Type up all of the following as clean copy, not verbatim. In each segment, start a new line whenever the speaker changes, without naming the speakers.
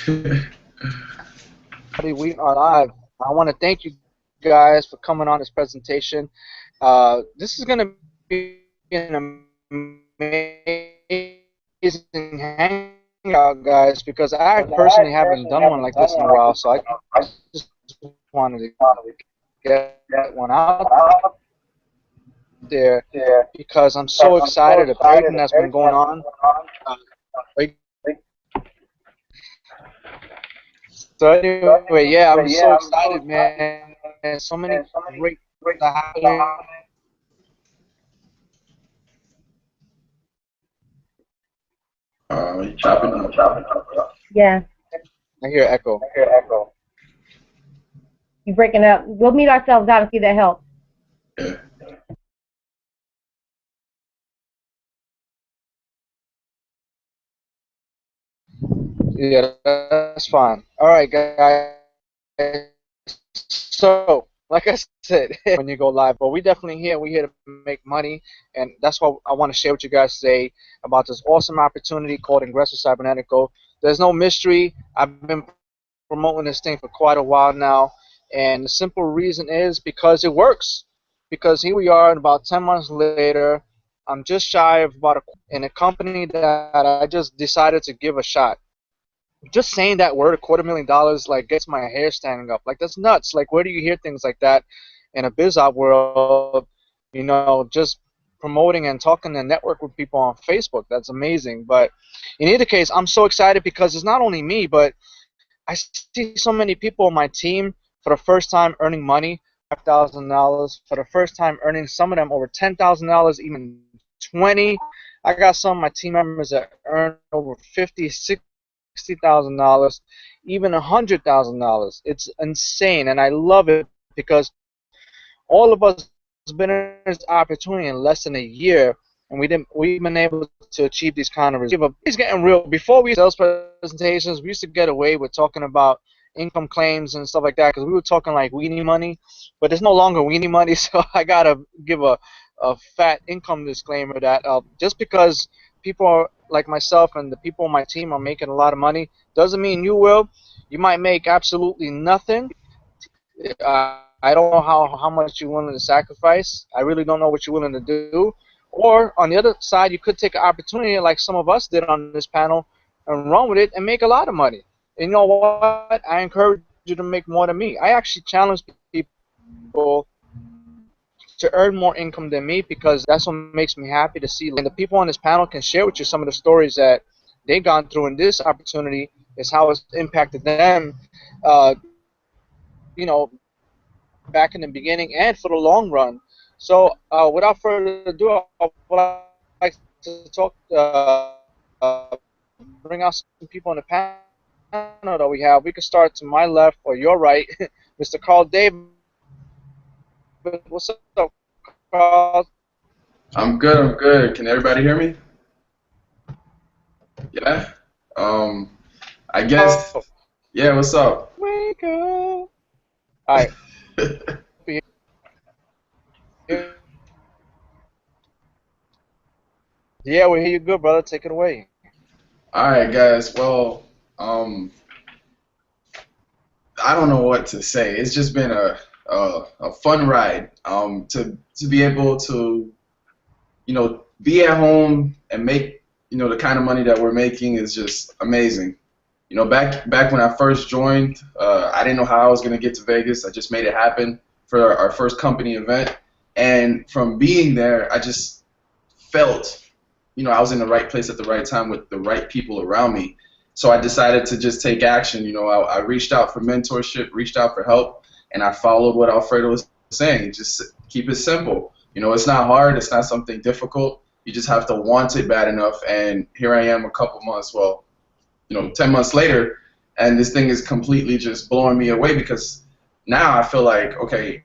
We are live. I want to thank you guys for coming on this presentation. This is going to be an amazing hangout, guys, because I personally haven't done one like this in a while, so I just wanted to get one out there because I'm so excited of everything that's been going on. Uh, so anyway, yeah, I'm so excited, man. So many great things are happening.
You chopping up.
Yeah,
I hear echo.
you're breaking up. We'll meet ourselves out and see if that helps.
Yeah.
Yeah, that's fine. All right, guys. So, like I said, when you go live, but we definitely here. We're here to make money, and that's what I want to share with you guys today about this awesome opportunity called Ingreso Cybernetico. There's no mystery. I've been promoting this thing for quite a while now, and the simple reason is because it works. Because here we are, and about 10 months later, I'm just shy of about in a company that I just decided to give a shot. Just saying that word, $250,000, like gets my hair standing up. Like that's nuts. Like where do you hear things like that in a biz op world? Just promoting and talking and network with people on Facebook. That's amazing. But in either case, I'm so excited because it's not only me, but I see so many people on my team for the first time earning money, $5,000 for the first time earning. Some of them over $10,000, even 20. I got some of my team members that earn over 50, $60,000, even $100,000. It's insane, and I love it because all of us been in this opportunity in less than a year, and we've been able to achieve these kind of results. It's getting real. Before we sales presentations, we used to get away with talking about income claims and stuff like that because we were talking like weenie money, but there's no longer weenie money. So I gotta give a fat income disclaimer that just because people are like myself and the people on my team are making a lot of money doesn't mean you will. You might make absolutely nothing. I don't know how much you're willing to sacrifice. I really don't know what you're willing to do. Or on the other side, you could take an opportunity like some of us did on this panel and run with it and make a lot of money. And you know what? I encourage you to make more than me. I actually challenge people to earn more income than me because that's what makes me happy to see. And the people on this panel can share with you some of the stories that they've gone through in this opportunity is how it's impacted them, uh, you know, back in the beginning and for the long run. So without further ado, I would like to bring out some people on the panel that we have. We can start to my left or your right, Mr. Carl David. What's up, Carl?
I'm good. I'm good. Can everybody hear me? Yeah. Um. I guess.
Oh,
Yeah. What's up?
wake up. All right. Yeah, we hear you good, brother. Take it away.
All right, guys. Well, um, I don't know what to say. It's just been a fun ride. To be able to be at home and make the kind of money that we're making is just amazing. Back when I first joined, I didn't know how I was going to get to Vegas. I just made it happen for our first company event. And from being there, I just felt, I was in the right place at the right time with the right people around me. So I decided to just take action. I reached out for mentorship, reached out for help, and I followed what Alfredo was saying. Just keep it simple. It's not hard. It's not something difficult. You just have to want it bad enough. And here I am a couple months, 10 months later, and this thing is completely just blowing me away because now I feel like, okay,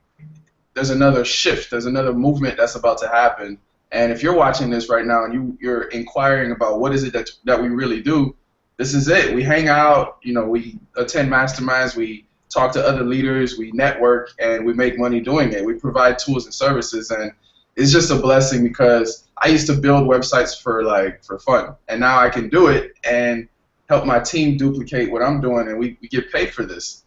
there's another shift, there's another movement that's about to happen. And if you're watching this right now and you're inquiring about what is it that we really do, this is it. We hang out, we attend masterminds, we talk to other leaders, we network, and we make money doing it. We provide tools and services, and it's just a blessing because I used to build websites for fun, and now I can do it, and help my team duplicate what I'm doing, and we get paid for this.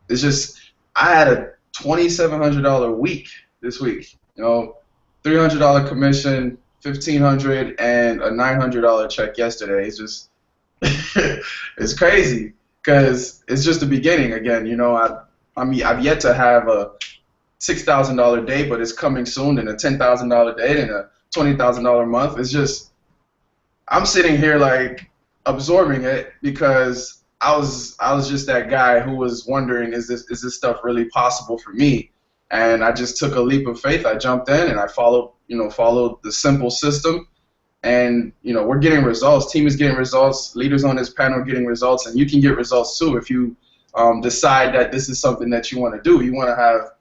It's just, I had a $2,700 week this week. You know, $300 commission, $1,500, and a $900 check yesterday. It's just, it's crazy because it's just the beginning. Again, you know, I've yet to have a $6,000 day, but it's coming soon, and a $10,000 day, and a $20,000 month. It's just, I'm sitting here like absorbing it because I was just that guy who was wondering, is this stuff really possible for me? And I just took a leap of faith. I jumped in and I followed the simple system, and we're getting results. Team is getting results. Leaders on this panel are getting results, and you can get results too if you decide that this is something that you want to do. You want to have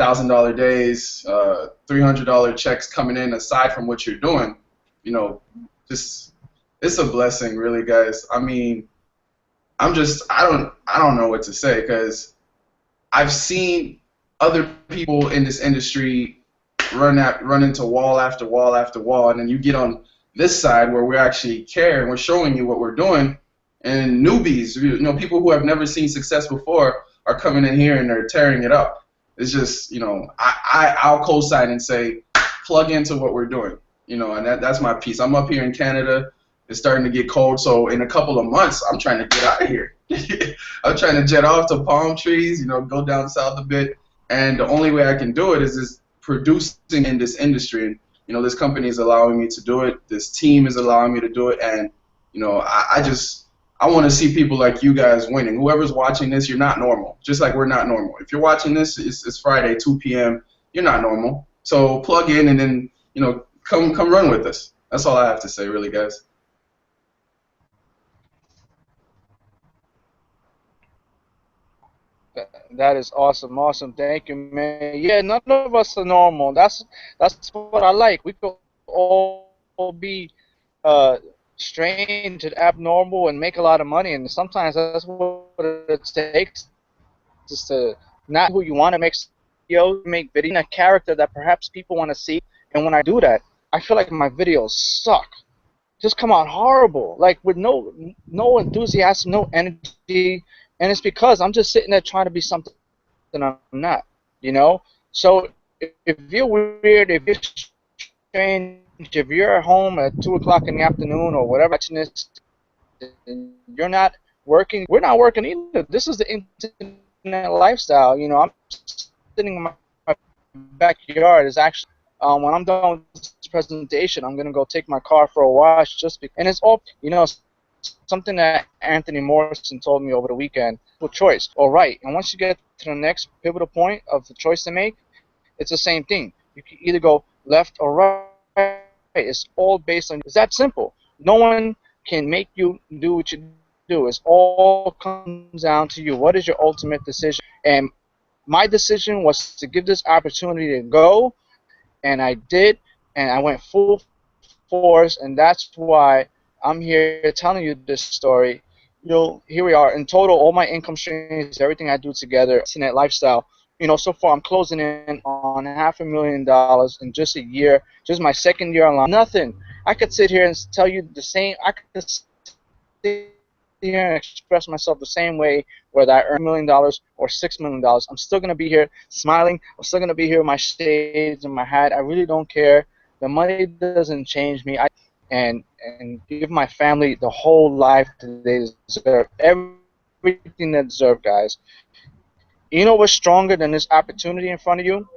$1,000 days, $300 checks coming in aside from what you're doing. Just, it's a blessing, really, guys. I mean, I don't know what to say, because I've seen other people in this industry run into wall after wall after wall, and then you get on this side where we actually care and we're showing you what we're doing, and newbies, people who have never seen success before are coming in here and they're tearing it up. It's just, I'll co-sign and say, plug into what we're doing, and that's my piece. I'm up here in Canada. It's starting to get cold, so in a couple of months, I'm trying to get out of here. I'm trying to jet off to palm trees, go down south a bit, and the only way I can do it is just producing in this industry. And this company is allowing me to do it. This team is allowing me to do it, and I want to see people like you guys winning. Whoever's watching this, you're not normal. Just like we're not normal. If you're watching this, it's Friday, 2 p.m. You're not normal. So plug in and then come run with us. That's all I have to say, really, guys.
That is awesome, awesome. Thank you, man. Yeah, none of us are normal. That's what I like. We could all be strange and abnormal and make a lot of money, and sometimes that's what it takes, is to not who you want to make videos, make video, a character that perhaps people want to see. And when I do that, I feel like my videos suck. Just come out horrible, like with no enthusiasm, no energy, and it's because I'm just sitting there trying to be something I'm not, So if you're weird, if you're strange, if you're at home at 2 o'clock in the afternoon or whatever, and you're not working, we're not working either. This is the internet lifestyle. I'm sitting in my backyard. Is actually when I'm done with this presentation, I'm gonna go take my car for a wash, and it's all something that Anthony Morrison told me over the weekend. With choice, all right. And once you get to the next pivotal point of the choice to make, it's the same thing. You can either go left or right. It's all based on. It's that simple. No one can make you do what you do. It all comes down to you. What is your ultimate decision? And my decision was to give this opportunity to go, and I did, and I went full force, and that's why I'm here telling you this story. Here we are. In total, all my income streams, everything I do together, internet lifestyle. So far I'm closing in on $500,000 in just a year, just my second year online. Nothing. I could sit here and tell you the same. I could sit here and express myself the same way, whether I earn $1 million or $6 million. I'm still gonna be here smiling. I'm still gonna be here with my shades and my hat. I really don't care. The money doesn't change me. And give my family the whole life that they deserve, everything they deserve, guys. You know what's stronger than this opportunity in front of you?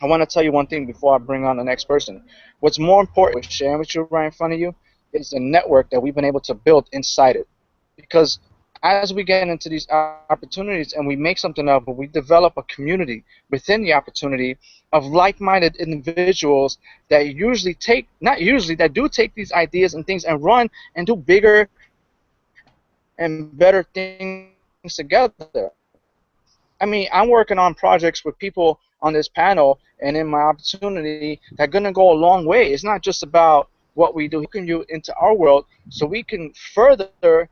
I want to tell you one thing before I bring on the next person. What's more important with sharing with you right in front of you is the network that we've been able to build inside it. Because as we get into these opportunities and we make something of it, we develop a community within the opportunity of like-minded individuals that that do take these ideas and things and run and do bigger and better things together. I mean, I'm working on projects with people on this panel and in my opportunity that are going to go a long way. It's not just about what we do. We can do into our world so we can further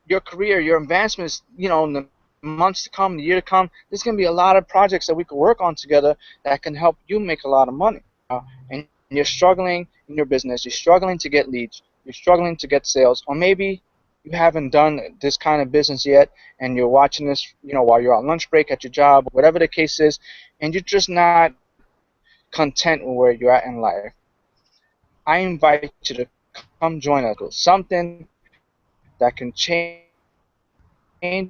your career, your advancements, in the months to come, the year to come. There's going to be a lot of projects that we can work on together that can help you make a lot of money. And you're struggling in your business, you're struggling to get leads, you're struggling to get sales, or maybe you haven't done this kind of business yet, and you're watching this, while you're on lunch break at your job, whatever the case is, and you're just not content with where you're at in life, I invite you to come join us with something that can change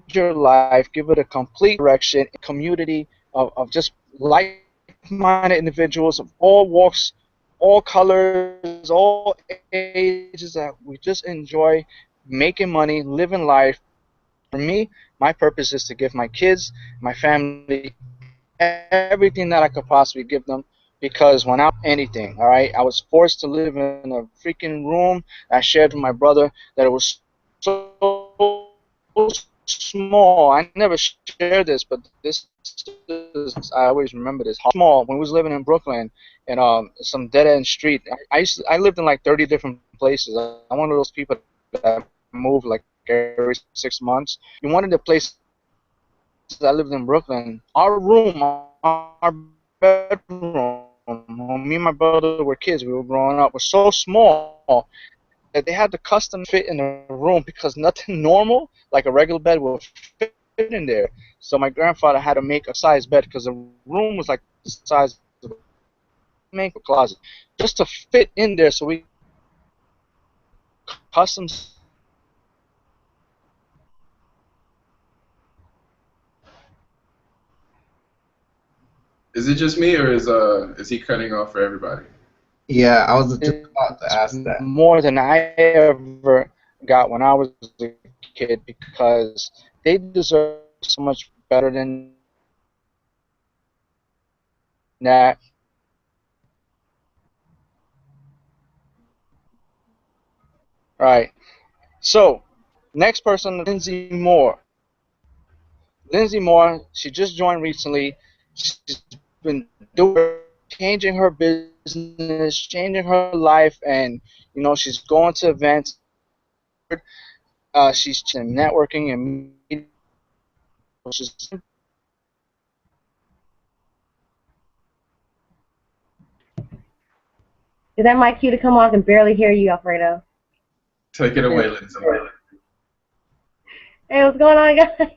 your life, give it a complete direction, community of just like-minded individuals of all walks, all colors, all ages, that we just enjoy making money, living life. For me, my purpose is to give my kids, my family, everything that I could possibly give them, because when I was anything, all right, I was forced to live in a freaking room I shared with my brother, that it was so small. I never shared this, but this is, I always remember this. How small, when we was living in Brooklyn, and some dead end street. I lived in like 30 different places. I'm one of those people that move like every 6 months. And one of the places I lived in Brooklyn, our room, our bedroom, me and my brother were kids. We were growing up, was so small that they had the custom fit in the room because nothing normal, like a regular bed, would fit in there. So my grandfather had to make a size bed because the room was like the size of a closet, just to fit in there. So my grandfather had to make a custom size bed so we could
Is it just me, or is he cutting off for everybody?
Yeah, I was just about to
it's
ask that.
more than I ever got when I was a kid, because they deserve so much better than that. Right. So, next person, Lindsay Moore. Lindsay Moore, she just joined recently. She's been doing great, changing her business, changing her life, and she's going to events. She's in networking and meeting people. She's
Is that my cue to come on? I can barely hear you, Alfredo.
Take it away, Lindsay.
Hey, what's going on, guys?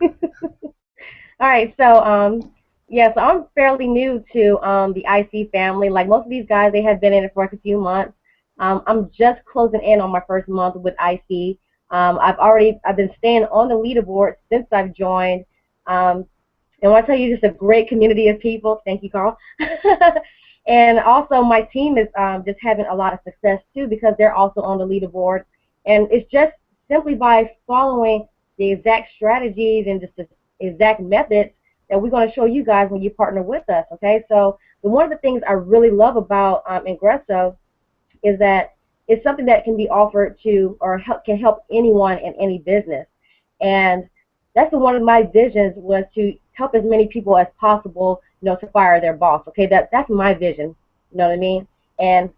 All right, so yeah, so I'm fairly new to the IC family. Like most of these guys, they have been in it for like a few months. I'm just closing in on my first month with IC. I've been staying on the leaderboard since I've joined. And I want to tell you, just a great community of people. Thank you, Carl. And also, my team is just having a lot of success too because they're also on the leaderboard. And it's just simply by following the exact strategies and just the exact methods that we're going to show you guys when you partner with us. Okay, so one of the things I really love about Ingreso is that it's something that can be offered to or can help anyone in any business. And that's one of my visions, was to help as many people as possible, to fire their boss. Okay, that's my vision. You know what I mean? And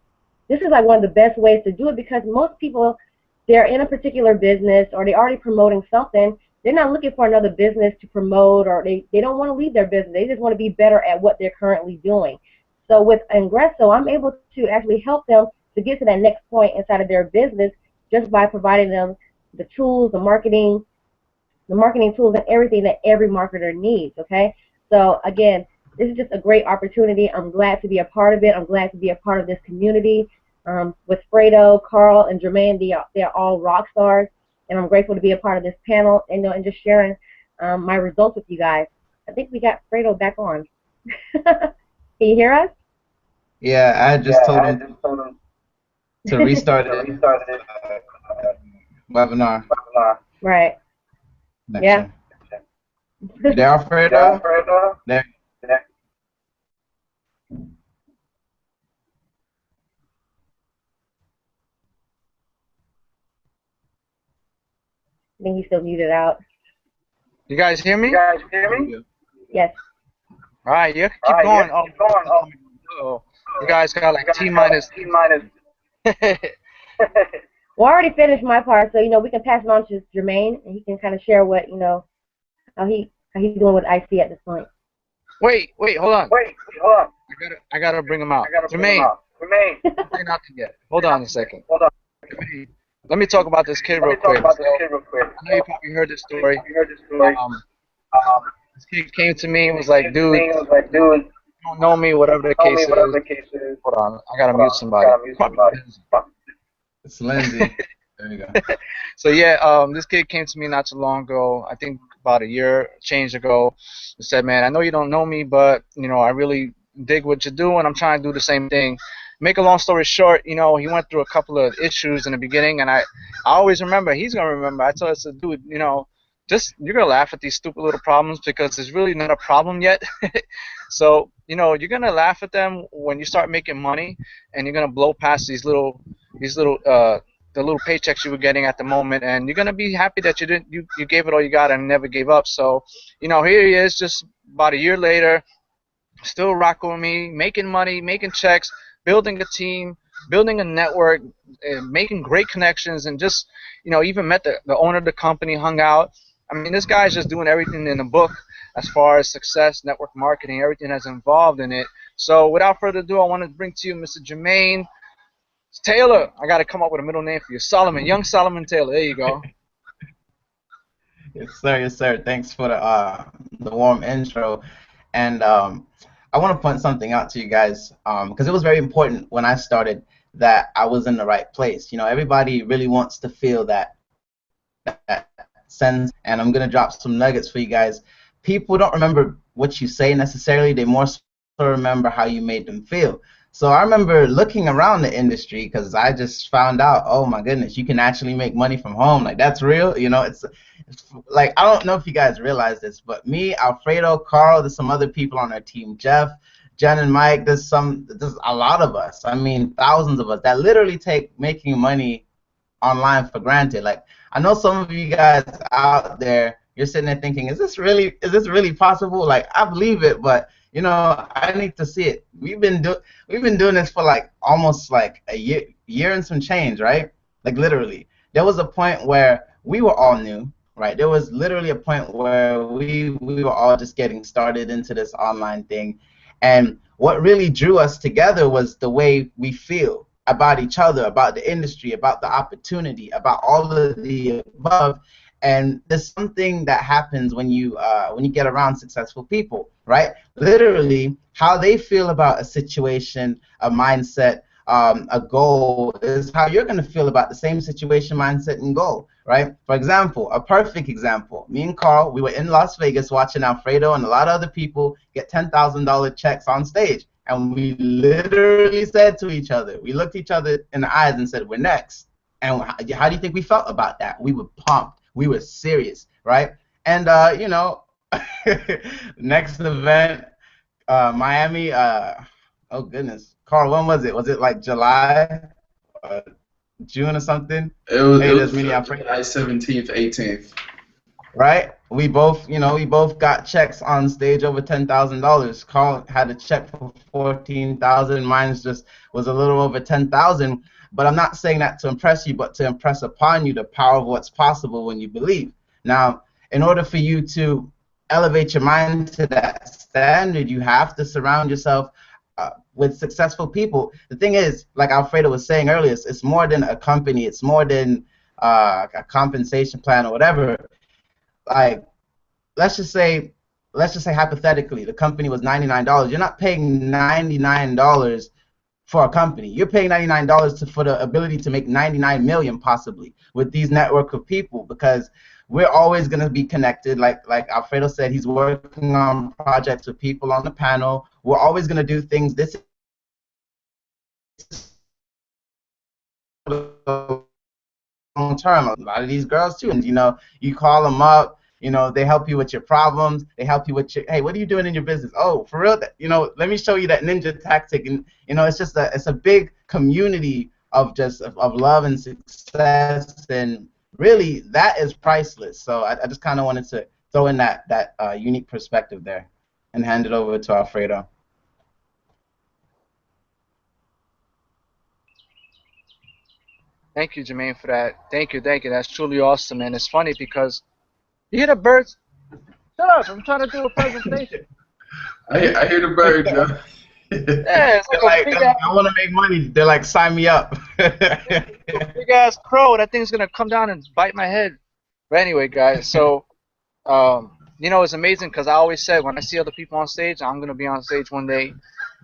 this is like one of the best ways to do it because most people, they're in a particular business or they're already promoting something. They're not looking for another business to promote, or they don't want to leave their business. They just want to be better at what they're currently doing. So with Ingreso, I'm able to actually help them to get to that next point inside of their business just by providing them the tools, the marketing tools, and everything that every marketer needs. Okay, so again, this is just a great opportunity. I'm glad to be a part of it. I'm glad to be a part of this community. With Fredo, Carl, and Jermaine, they're all rock stars, and I'm grateful to be a part of this panel and just sharing my results with you guys. I think we got Fredo back on. Can you hear us?
Yeah, I just told him to restart his webinar
Right.
connection.
Yeah.
You there, Alfredo? There.
I think he's still muted out.
You guys hear me?
Yes.
All right, you keep going. Oh, you guys got like T minus.
Well, I already finished my part, so we can pass it on to Jermaine, and he can kind of share what how he's doing with IC at this point.
Wait, hold on. I gotta bring him out. Jermaine, don't say nothing yet. Hold on a second. Jermaine, let me talk about this kid real quick. So I know you probably heard this story. Um, this kid came to me and was like, "Dude, you don't know me, whatever the case is." Hold on, I gotta mute somebody. Probably busy.
It's Lindsay. There you go.
So yeah, this kid came to me not too long ago. I think about a year change ago. He said, "Man, I know you don't know me, but you know I really dig what you do, and I'm trying to do the same thing." Make a long story short, you know, he went through a couple of issues in the beginning, and I always remember. He's gonna remember. I told us, dude, you know, just you're gonna laugh at these stupid little problems because it's really not a problem yet. So you know, you're gonna laugh at them when you start making money, and you're gonna blow past these little the little paychecks you were getting at the moment, and you're gonna be happy that you gave it all you got and never gave up. So, you know, here he is, just about a year later, still rocking with me, making money, making checks, building a team, building a network, making great connections, and just, you know, even met the owner of the company, hung out. I mean, this guy's just doing everything in the book as far as success, network marketing, everything that's involved in it. So, without further ado, I want to bring to you Mr. Jermaine Taylor. I got to come up with a middle name for you. Solomon, young Solomon Taylor. There you go.
Yes, sir. Yes, sir. Thanks for the warm intro. And I want to point something out to you guys because it was very important when I started that I was in the right place. You know, everybody really wants to feel that sense, and I'm gonna drop some nuggets for you guys. People don't remember what you say necessarily; they more so remember how you made them feel. So I remember looking around the industry because I just found out, oh my goodness, you can actually make money from home. Like that's real, you know. It's like I don't know if you guys realize this, but me, Alfredo, Carl, there's some other people on our team, Jeff, Jen, and Mike. There's a lot of us. I mean, thousands of us that literally take making money online for granted. Like I know some of you guys out there, you're sitting there thinking, is this really possible? Like I believe it, but you know, I need to see it. We've been doing this for like almost like a year and some change, right? Like literally. There was a point where we were all new, right? There was literally a point where we were all just getting started into this online thing. And what really drew us together was the way we feel about each other, about the industry, about the opportunity, about all of the above. And there's something that happens when you get around successful people, right? Literally, how they feel about a situation, a mindset, a goal is how you're going to feel about the same situation, mindset, and goal, right? For example, a perfect example, me and Carl, we were in Las Vegas watching Alfredo and a lot of other people get $10,000 checks on stage. And we literally said to each other, we looked each other in the eyes and said, we're next. And how do you think we felt about that? We were pumped. We were serious, right? And, you know, next event, Miami, oh goodness. Carl, when was it? Was it like July, June or something?
It was,
Hey,
it
there's
was
many
July 17th, 18th.
Right? We both, you know, we both got checks on stage over $10,000. Carl had a check for 14,000. Mine just was a little over 10,000. But I'm not saying that to impress you, but to impress upon you the power of what's possible when you believe. Now, in order for you to elevate your mind to that standard, you have to surround yourself with successful people. The thing is, like Alfredo was saying earlier, it's more than a company. It's more than a compensation plan or whatever. Like, let's just say hypothetically, the company was $99. You're not paying $99 for a company. You're paying $99 for the ability to make 99 million possibly with these network of people, because we're always going to be connected. Like Alfredo said, he's working on projects with people on the panel. We're always going to do things. This is long term. A lot of these girls too, and you know, you call them up. You know, they help you with your problems. They help you with your, hey, what are you doing in your business? Oh, for real? You know, let me show you that ninja tactic. And you know, it's just it's a big community of love and success, and really that is priceless. So I just kind of wanted to throw in that unique perspective there, and hand it over to Alfredo.
Thank you, Jermaine, for that. Thank you, thank you. That's truly awesome, and it's funny because you hear the birds. Shut up! I'm trying to do a presentation.
I hear the bird, Joe.
Yeah, it's like a big
They're
ass,
like, I want to make money. They're like, sign me up.
big ass crow. That thing's gonna come down and bite my head. But anyway, guys, so it's amazing because I always said when I see other people on stage, I'm gonna be on stage one day,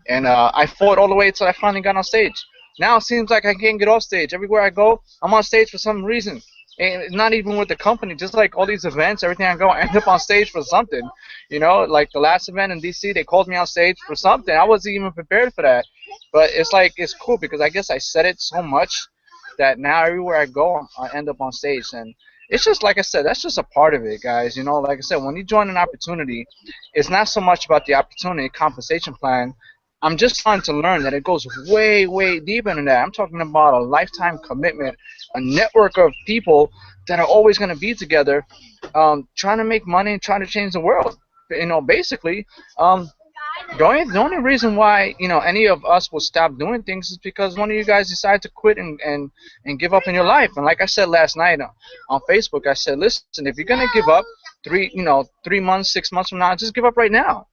and I fought all the way until I finally got on stage. Now it seems like I can't get off stage. Everywhere I go, I'm on stage for some reason. And not even with the company, just like all these events, everything I go, I end up on stage for something. Like the last event in DC, they called me on stage for something. I wasn't even prepared for that. But it's like, it's cool because I guess I said it so much that now everywhere I go, I end up on stage. And it's just like I said, that's just a part of it, guys. Like I said, when you join an opportunity, it's not so much about the opportunity compensation plan. I'm just trying to learn that it goes way, way deeper than that. I'm talking about a lifetime commitment, a network of people that are always going to be together, trying to make money and trying to change the world. Basically, the only reason why any of us will stop doing things is because one of you guys decided to quit and give up in your life. And like I said last night on Facebook, I said, listen, if you're gonna give up 3 months, 6 months from now, just give up right now.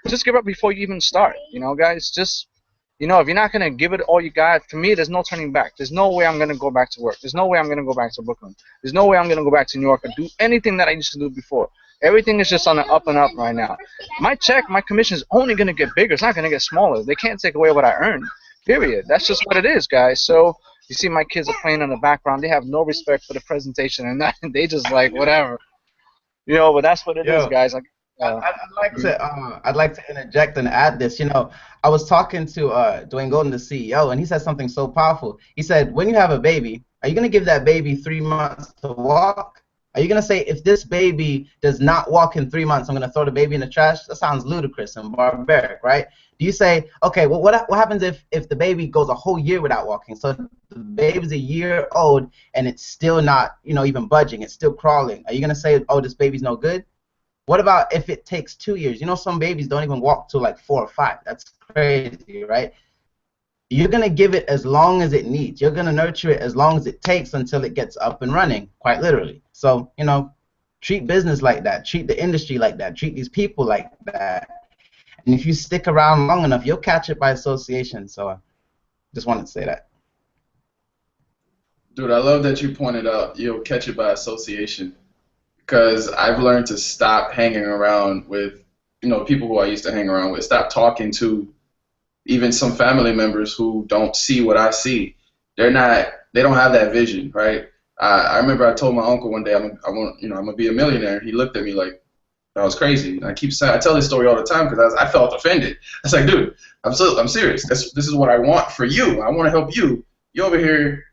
Just give up before you even start. Guys, just if you're not gonna give it all you got, for me, there's no turning back. There's no way I'm gonna go back to work. There's no way I'm gonna go back to Brooklyn. There's no way I'm gonna go back to New York and do anything that I used to do before. Everything is just on the up and up right now. My commission is only gonna get bigger. It's not gonna get smaller. They can't take away what I earned. Period. That's just what it is, guys. So you see, my kids are playing in the background. They have no respect for the presentation, and they just like whatever. But that's what it is,
Yo,
guys.
I'd like to interject and add this. I was talking to Dwayne Golden, the CEO, and he said something so powerful. He said, when you have a baby, are you gonna give that baby 3 months to walk? Are you gonna say, if this baby does not walk in 3 months, I'm gonna throw the baby in the trash? That sounds ludicrous and barbaric, right? Do you say, okay, well, what happens if the baby goes a whole year without walking? So the baby's a year old and it's still not, even budging. It's still crawling. Are you gonna say, oh, this baby's no good? What about if it takes 2 years? Some babies don't even walk till like 4 or 5. That's crazy, right? You're going to give it as long as it needs. You're going to nurture it as long as it takes until it gets up and running, quite literally. So, treat business like that. Treat the industry like that. Treat these people like that. And if you stick around long enough, you'll catch it by association. So just wanted to say that.
Dude, I love that you pointed out you'll catch it by association, because I've learned to stop hanging around with, people who I used to hang around with. Stop talking to even some family members who don't see what I see. They don't have that vision, right? I remember I told my uncle one day I'm gonna be a millionaire. He looked at me like I was crazy. And I tell this story all the time because I felt offended. I was like, dude, I'm serious. This is what I want for you. I want to help you. You over here,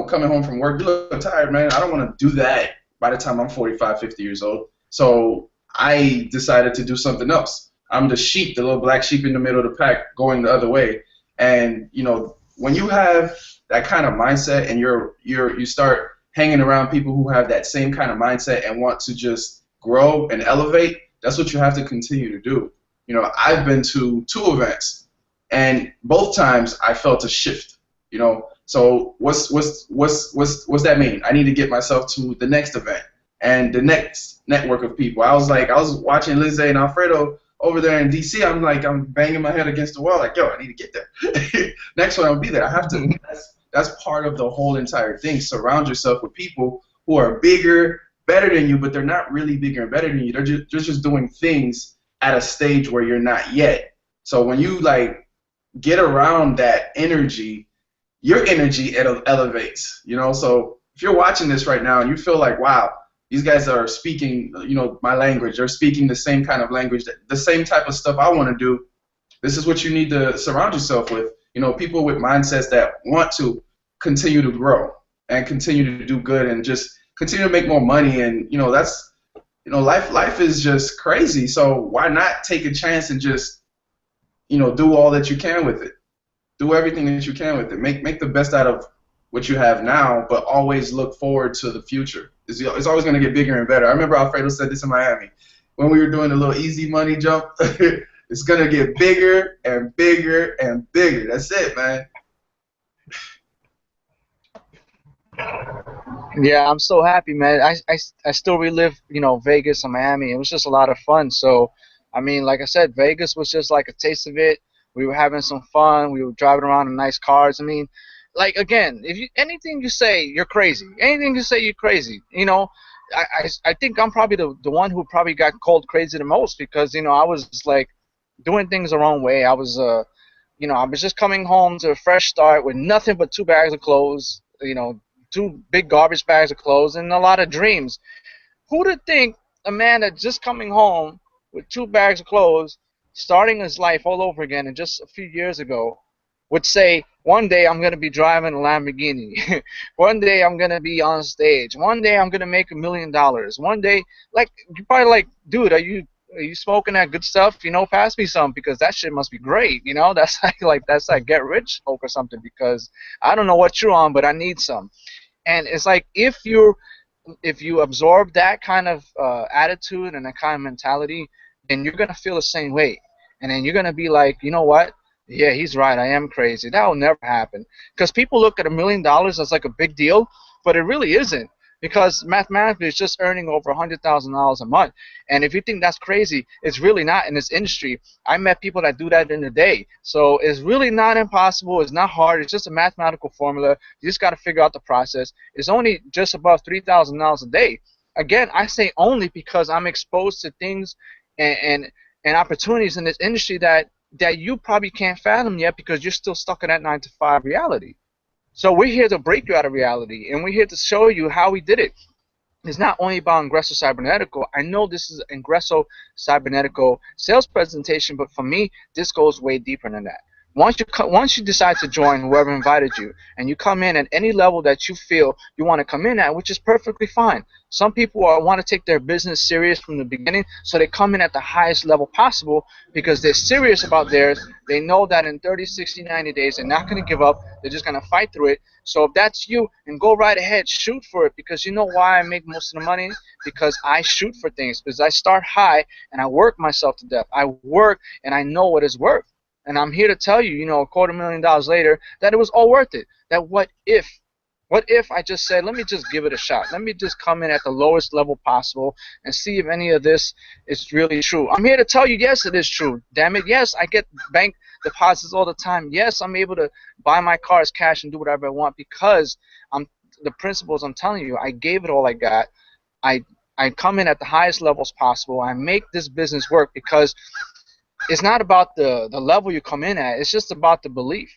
coming home from work, you look tired, man. I don't want to do that by the time I'm 45, 50 years old. So I decided to do something else. I'm the sheep, the little black sheep in the middle of the pack going the other way. And, when you have that kind of mindset and you start hanging around people who have that same kind of mindset and want to just grow and elevate, that's what you have to continue to do. I've been to 2 events, and both times I felt a shift. So what's that mean? I need to get myself to the next event and the next network of people. I was watching Lindsay and Alfredo over there in DC. I'm banging my head against the wall like, yo, I need to get there. Next one, I'll be there. I have to. That's part of the whole entire thing. Surround yourself with people who are bigger, better than you, but they're not really bigger and better than you. They're just doing things at a stage where you're not yet. So when you get around that energy, your energy elevates, So if you're watching this right now and you feel like, wow, these guys are speaking, my language, they're speaking the same kind of language, the same type of stuff I want to do, this is what you need to surround yourself with, people with mindsets that want to continue to grow and continue to do good and just continue to make more money. And, that's, life is just crazy. So why not take a chance and just, do all that you can with it? Do everything that you can with it. Make the best out of what you have now, but always look forward to the future. It's always going to get bigger and better. I remember Alfredo said this in Miami when we were doing the little easy money jump. It's going to get bigger and bigger and bigger. That's it, man.
Yeah, I'm so happy, man. I still relive, Vegas and Miami. It was just a lot of fun. So, I mean, like I said, Vegas was just like a taste of it. We were having some fun. We were driving around in nice cars. I mean, like again, if you anything you say, you're crazy. Anything you say, you're crazy. You know, I think I'm probably the one who probably got called crazy the most because I was like doing things the wrong way. I was I was just coming home to a fresh start with nothing but 2 bags of clothes. Two big garbage bags of clothes and a lot of dreams. Who'd have think a man that's just coming home with 2 bags of clothes, starting his life all over again, and just a few years ago, would say, one day I'm going to be driving a Lamborghini. One day I'm going to be on stage. One day I'm going to make $1 million. One day, like, you're probably like, dude, are you smoking that good stuff? Pass me some because that shit must be great. That's that's like get rich smoke or something because I don't know what you're on, but I need some. And it's like if you absorb that kind of attitude and that kind of mentality, then you're gonna feel the same way, and then you're gonna be like, you know what? Yeah, he's right. I am crazy. That will never happen because people look at $1 million as like a big deal, but it really isn't. Because mathematically, it's just earning over $100,000 a month, and if you think that's crazy, it's really not in this industry. I met people that do that in a day, so it's really not impossible. It's not hard. It's just a mathematical formula. You just got to figure out the process. It's only just above $3,000 a day. Again, I say only because I'm exposed to things and opportunities in this industry that you probably can't fathom yet because you're still stuck in that 9 to 5 reality. So we're here to break you out of reality, and we're here to show you how we did it. It's not only about Ingreso Cybernetico. I know this is Ingreso Cybernetico sales presentation, but for me, this goes way deeper than that. Once you decide to join whoever invited you, and you come in at any level that you feel you want to come in at, which is perfectly fine. Some people want to take their business serious from the beginning, so they come in at the highest level possible because they're serious about theirs. They know that in 30, 60, 90 days, they're not going to give up. They're just going to fight through it. So if that's you, then go right ahead, shoot for it, because you know why I make most of the money? Because I shoot for things, because I start high and I work myself to death. I work and I know what it's worth. And I'm here to tell you, $250,000 later, that it was all worth it. That what if I just said, let me just give it a shot. Let me just come in at the lowest level possible and see if any of this is really true. I'm here to tell you, yes, it is true. Damn it, yes, I get bank deposits all the time. Yes, I'm able to buy my cars cash and do whatever I want because the principles I'm telling you, I gave it all I got. I come in at the highest levels possible. I make this business work because it's not about the level you come in at. It's just about the belief.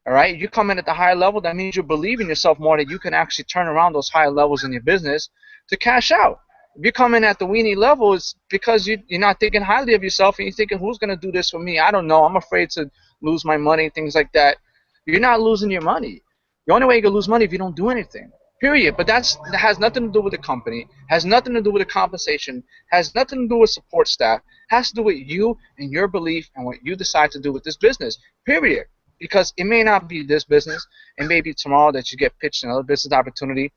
All right, you come in at the higher level, that means you believe in yourself more, that you can actually turn around those higher levels in your business to cash out. If you come in at the weenie level, it's because you're not thinking highly of yourself and you're thinking, who's going to do this for me? I don't know. I'm afraid to lose my money, things like that. You're not losing your money. The only way you can lose money is if you don't do anything. Period. But that has nothing to do with the company, has nothing to do with the compensation, has nothing to do with support staff, has to do with you and your belief and what you decide to do with this business. Period. Because it may not be this business. It may be tomorrow that you get pitched another business opportunity.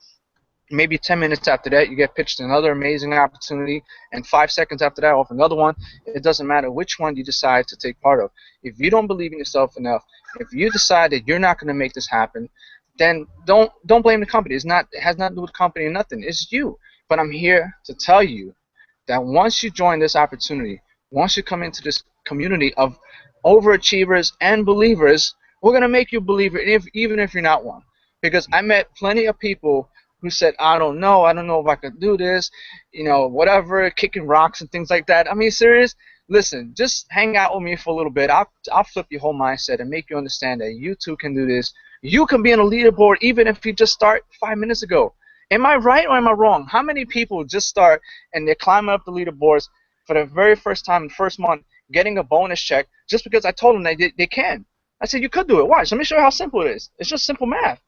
Maybe 10 minutes after that, you get pitched another amazing opportunity, and 5 seconds after that, off another one. It doesn't matter which one you decide to take part of. If you don't believe in yourself enough, if you decide that you're not going to make this happen, then don't blame the company. It has nothing to do with the company or nothing. It's you. But I'm here to tell you that once you join this opportunity, once you come into this community of overachievers and believers, we're going to make you a believer even if you're not one. Because I met plenty of people who said, I don't know if I could do this, whatever, kicking rocks and things like that. I mean, serious? Listen, just hang out with me for a little bit. I'll flip your whole mindset and make you understand that you too can do this. You can be on a leaderboard even if you just start 5 minutes ago. Am I right or am I wrong? How many people just start and they're climbing up the leaderboards for the very first time in the first month, getting a bonus check just because I told them they can? I said, you could do it. Watch. Let me show you how simple it is. It's just simple math.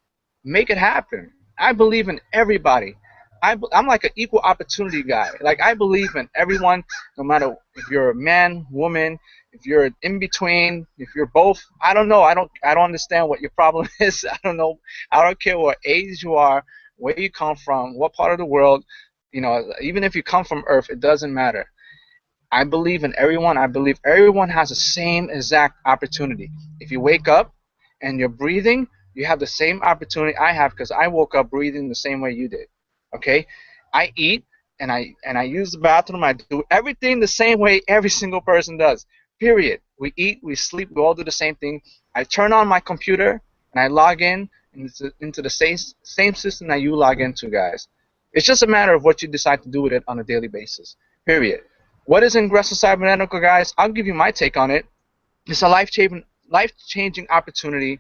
Make it happen. I believe in everybody. I'm like an equal opportunity guy. Like, I believe in everyone, no matter if you're a man, woman, if you're in between, if you're both. I don't know. I don't understand what your problem is. I don't know. I don't care what age you are, where you come from, what part of the world. Even if you come from Earth, it doesn't matter. I believe in everyone. I believe everyone has the same exact opportunity. If you wake up and you're breathing, you have the same opportunity I have because I woke up breathing the same way you did. Okay? I eat and I use the bathroom. I do everything the same way every single person does. Period. We eat, we sleep, we all do the same thing. I turn on my computer and I log in into the same system that you log into, guys. It's just a matter of what you decide to do with it on a daily basis. Period. What is Ingreso Cybernetico, guys? I'll give you my take on it. It's a life-changing opportunity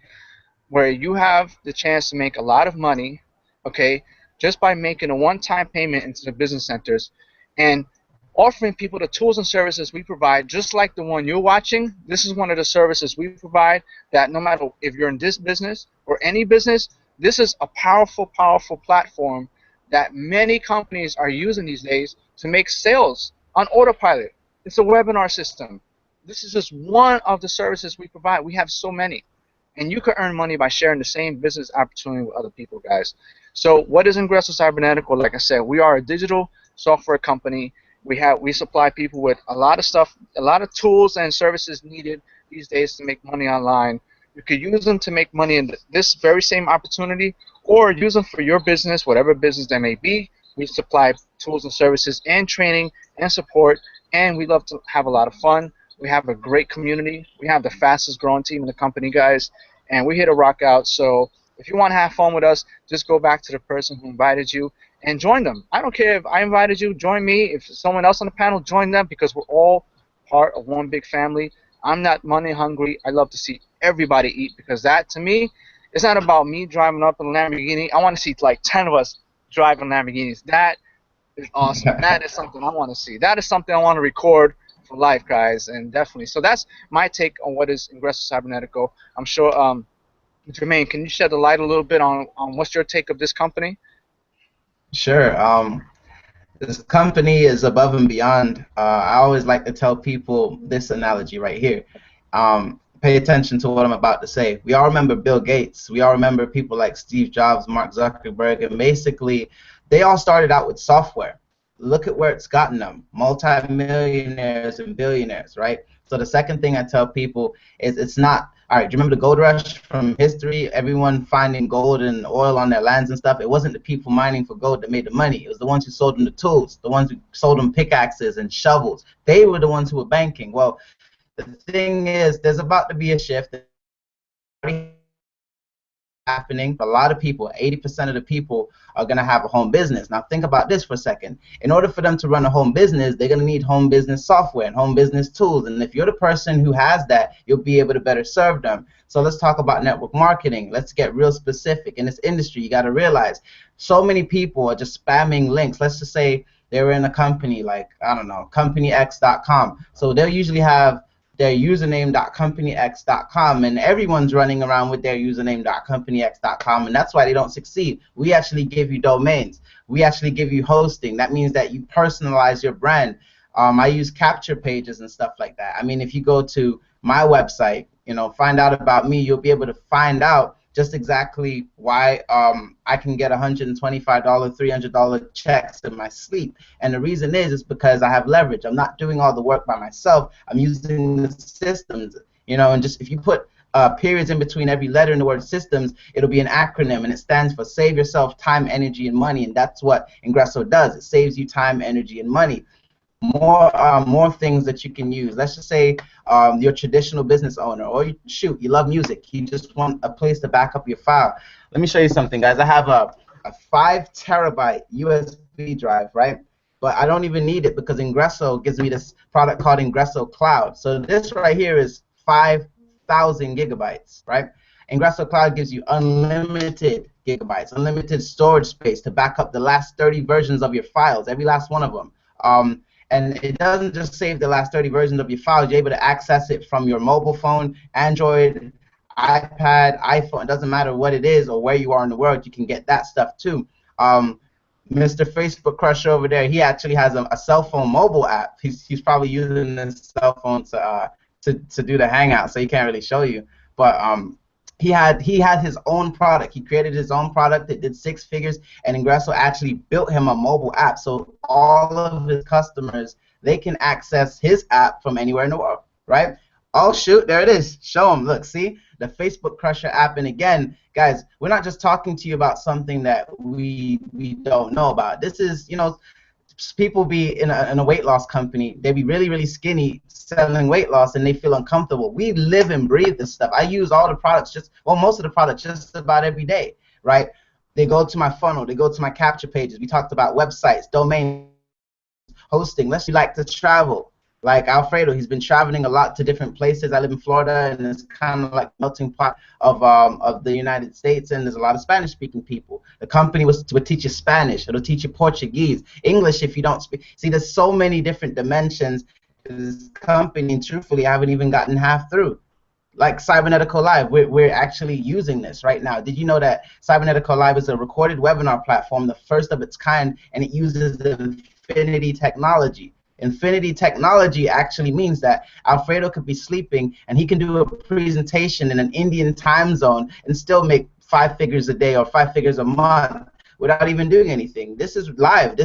where you have the chance to make a lot of money, okay, just by making a one-time payment into the business centers and offering people the tools and services we provide, just like the one you're watching. This is one of the services we provide that no matter if you're in this business or any business, this is a powerful, powerful platform that many companies are using these days to make sales on autopilot. It's a webinar system. This is just one of the services we provide. We have so many. And you can earn money by sharing the same business opportunity with other people, guys. So what is Ingreso Cybernetico? Like I said, we are a digital software company. We supply people with a lot of stuff, a lot of tools and services needed these days to make money online. You could use them to make money in this very same opportunity, or use them for your business, whatever business that may be. We supply tools and services and training and support, and we love to have a lot of fun. We have a great community. We have the fastest growing team in the company, guys, and we're here to rock out. So if you want to have fun with us, just go back to the person who invited you and join them. I don't care if I invited you, join me. If someone else on the panel, join them, because we're all part of one big family. I'm not money hungry. I love to see everybody eat, because that, to me, it's not about me driving up in a Lamborghini. I want to see like 10 of us driving Lamborghinis. That is awesome. That is something I want to see. That is something I want to record for life, guys, and definitely. So that's my take on what is Ingreso Cybernetico. I'm sure, Jermaine, can you shed the light a little bit on what's your take of this company?
Sure. This company is above and beyond. I always like to tell people this analogy right here. Pay attention to what I'm about to say. We all remember Bill Gates. We all remember people like Steve Jobs, Mark Zuckerberg, and basically they all started out with software. Look at where it's gotten them, multi-millionaires and billionaires, right? So the second thing I tell people is it's not, all right, do you remember the gold rush from history? Everyone finding gold and oil on their lands and stuff. It wasn't the people mining for gold that made the money. It was the ones who sold them the tools, the ones who sold them pickaxes and shovels. They were the ones who were banking. Well, the thing is, there's about to be a shift happening. A lot of people, 80% of the people, are going to have a home business. Now think about this for a second. In order for them to run a home business, they're going to need home business software and home business tools. And if you're the person who has that, you'll be able to better serve them. So let's talk about network marketing. Let's get real specific. In this industry, you got to realize so many people are just spamming links. Let's just say they're in a company like, I don't know, companyx.com. So they'll usually have their username.companyx.com, and everyone's running around with their username.companyx.com, and that's why they don't succeed. We actually give you domains. We actually give you hosting. That means that you personalize your brand. I use capture pages and stuff like that. I mean, if you go to my website, find out about me, you'll be able to find out just exactly why I can get $125, $300 checks in my sleep. And the reason is because I have leverage. I'm not doing all the work by myself. I'm using the systems, and just if you put periods in between every letter in the word systems, it'll be an acronym, and it stands for save yourself time, energy, and money. And that's what Ingreso does. It saves you time, energy, and money. More things that you can use. Let's just say you're a traditional business owner, or you love music. You just want a place to back up your file. Let me show you something, guys. I have a 5 terabyte USB drive, right? But I don't even need it because Ingreso gives me this product called Ingreso Cloud. So this right here is 5,000 gigabytes, right? Ingreso Cloud gives you unlimited gigabytes, unlimited storage space to back up the last 30 versions of your files, every last one of them. And it doesn't just save the last 30 versions of your files. You're able to access it from your mobile phone, Android, iPad, iPhone. It doesn't matter what it is or where you are in the world. You can get that stuff too. Mr. Facebook Crusher over there, he actually has a cell phone mobile app. He's probably using his cell phone to do the Hangout, so he can't really show you. But he had his own product. He created his own product that did 6 figures, and Ingreso actually built him a mobile app. So all of his customers, they can access his app from anywhere in the world, right? Oh, shoot, there it is. Show them. Look, see? The Facebook Crusher app. And again, guys, we're not just talking to you about something that we don't know about. This is, people be in a weight loss company, they be really, really skinny selling weight loss, and they feel uncomfortable. We live and breathe this stuff. I use all the products, most of the products just about every day, right? They go to my funnel, they go to my capture pages. We talked about websites, domains, hosting. Let's say you like to travel. Like Alfredo, he's been traveling a lot to different places. I live in Florida, and it's kind of like melting pot of the United States, and there's a lot of Spanish-speaking people. The company would teach you Spanish. It'll teach you Portuguese, English if you don't speak. See, there's so many different dimensions to this company, and truthfully, I haven't even gotten half through. Like Cybernetico Live, we're actually using this right now. Did you know that Cybernetico Live is a recorded webinar platform, the first of its kind, and it uses the Infinity technology? Infinity technology actually means that Alfredo could be sleeping and he can do a presentation in an Indian time zone and still make 5 figures a day or 5 figures a month without even doing anything. This is live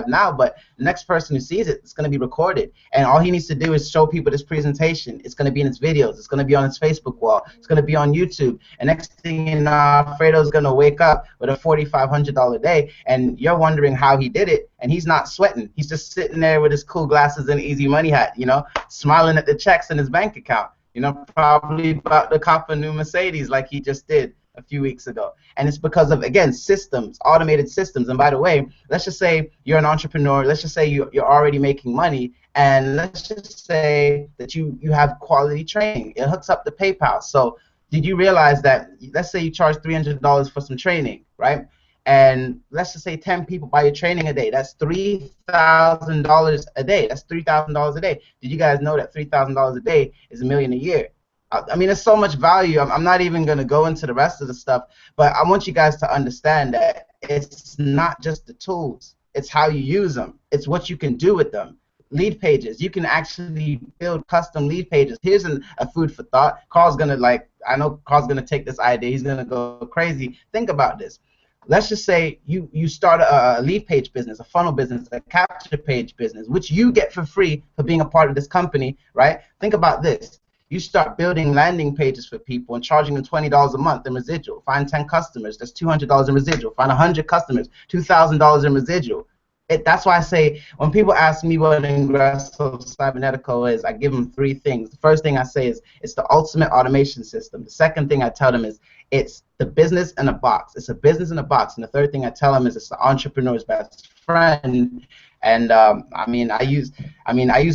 now, but the next person who sees it, it's going to be recorded. And all he needs to do is show people this presentation. It's going to be in his videos. It's going to be on his Facebook wall. It's going to be on YouTube. And next thing you know, Alfredo's going to wake up with a $4,500 day, and you're wondering how he did it, and he's not sweating. He's just sitting there with his cool glasses and easy money hat, you know, smiling at the checks in his bank account, you know, probably about to cop a new Mercedes like he just did a few weeks ago. And it's because of, again, systems, automated systems. And by the way, let's just say you're an entrepreneur. Let's just say you're already making money, and let's just say that you have quality training. It hooks up to PayPal. So did you realize that, let's say you charge $300 for some training, right? And let's just say 10 people buy your training a day. That's $3,000 a day. That's $3,000 a day. Did you guys know that $3,000 a day is $1 million a year? I mean, there's so much value. I'm not even going to go into the rest of the stuff, but I want you guys to understand that it's not just the tools. It's how you use them. It's what you can do with them. Lead pages. You can actually build custom lead pages. Here's a food for thought. Carl's going to, I know Carl's going to take this idea. He's going to go crazy. Think about this. Let's just say you start a lead page business, a funnel business, a capture page business, which you get for free for being a part of this company, right? Think about this. You start building landing pages for people and charging them $20 a month in residual. Find 10 customers, that's $200 in residual. Find 100 customers, $2,000 in residual. That's why I say when people ask me what Ingreso Cybernetico is, I give them 3 things. The first thing I say is it's the ultimate automation system. The second thing I tell them is it's the business in a box. It's a business in a box. And the third thing I tell them is it's the entrepreneur's best friend. And I use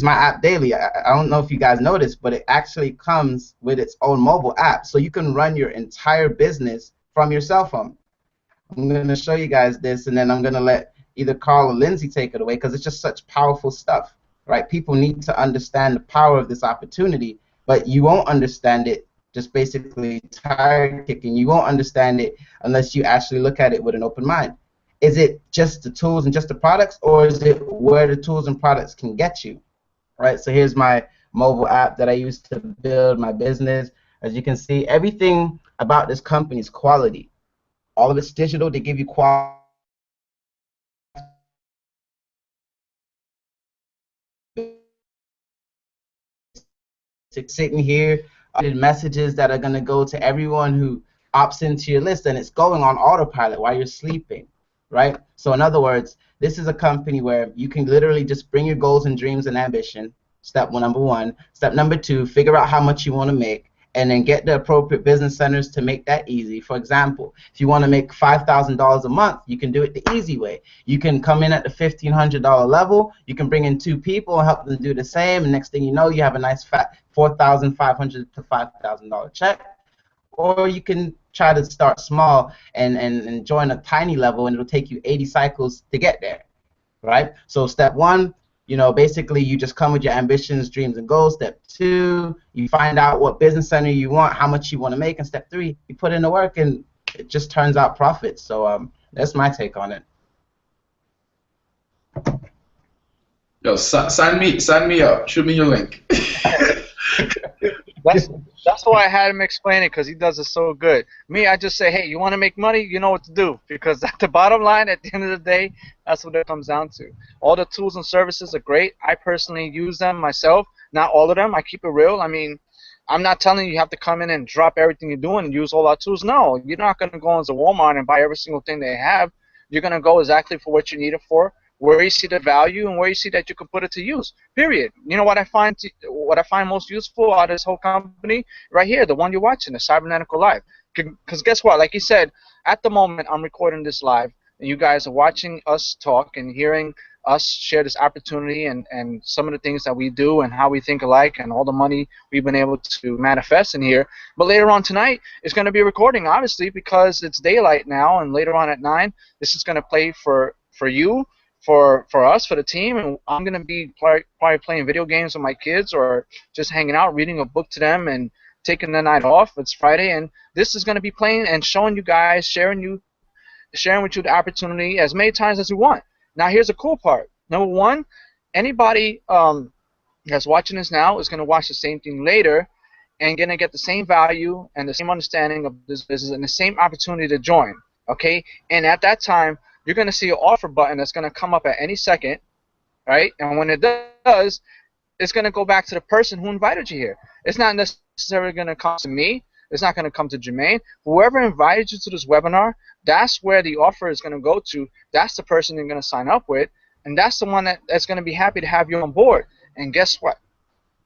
my app daily. I don't know if you guys noticed, but it actually comes with its own mobile app, so you can run your entire business from your cell phone. I'm going to show you guys this, and then I'm going to let either Carl or Lindsay take it away because it's just such powerful stuff, right? People need to understand the power of this opportunity, but you won't understand it just basically tire kicking. You won't understand it unless you actually look at it with an open mind. Is it just the tools and just the products, or is it where the tools and products can get you? Right, so here's my mobile app that I use to build my business. As you can see, everything about this company is quality. All of it's digital. They give you quality. Sitting here, messages that are going to go to everyone who opts into your list, and it's going on autopilot while you're sleeping. Right? So in other words, this is a company where you can literally just bring your goals and dreams and ambition, number 1. Step number 2, figure out how much you want to make, and then get the appropriate business centers to make that easy. For example, if you want to make $5,000 a month, you can do it the easy way. You can come in at the $1,500 level, you can bring in 2 people and help them do the same, and next thing you know, you have a nice fat $4,500 to $5,000 check. Or you can try to start small and join a tiny level, and it'll take you 80 cycles to get there, right? So step 1, basically you just come with your ambitions, dreams, and goals. Step 2, you find out what business center you want, how much you want to make, and step 3, you put in the work, and it just turns out profits. So that's my take on it.
Yo, sign me up. Shoot me your link.
That's why I had him explain it, because he does it so good. Me, I just say, hey, you want to make money? You know what to do. Because at the bottom line, at the end of the day, that's what it comes down to. All the tools and services are great. I personally use them myself. Not all of them. I keep it real. I mean, I'm not telling you have to come in and drop everything you're doing and use all our tools. No, you're not going to go into Walmart and buy every single thing they have. You're going to go exactly for what you need it for. where you see the value and where you see that you can put it to use. Period. You know what I find most useful out of this whole company right here, the one you're watching, the Cybernetical Live. Because guess what? Like you said, at the moment I'm recording this live, and you guys are watching us talk and hearing us share this opportunity and some of the things that we do and how we think alike and all the money we've been able to manifest in here. But later on tonight, it's going to be a recording, obviously, because it's daylight now, and later on at 9, this is going to play for you, for us, for the team, and I'm going to be probably playing video games with my kids or just hanging out, reading a book to them, and taking the night off. It's Friday, and this is going to be playing and showing you guys, sharing with you the opportunity as many times as you want. Now, here's the cool part. Number one, anybody that's watching this now is going to watch the same thing later and going to get the same value and the same understanding of this business and the same opportunity to join. Okay? And at that time, you're going to see an offer button that's going to come up at any second, right? And when it does, it's going to go back to the person who invited you here. It's not necessarily going to come to me. It's not going to come to Jermaine. Whoever invited you to this webinar, that's where the offer is going to go to. That's the person you're going to sign up with, and that's the one that's going to be happy to have you on board. And guess what?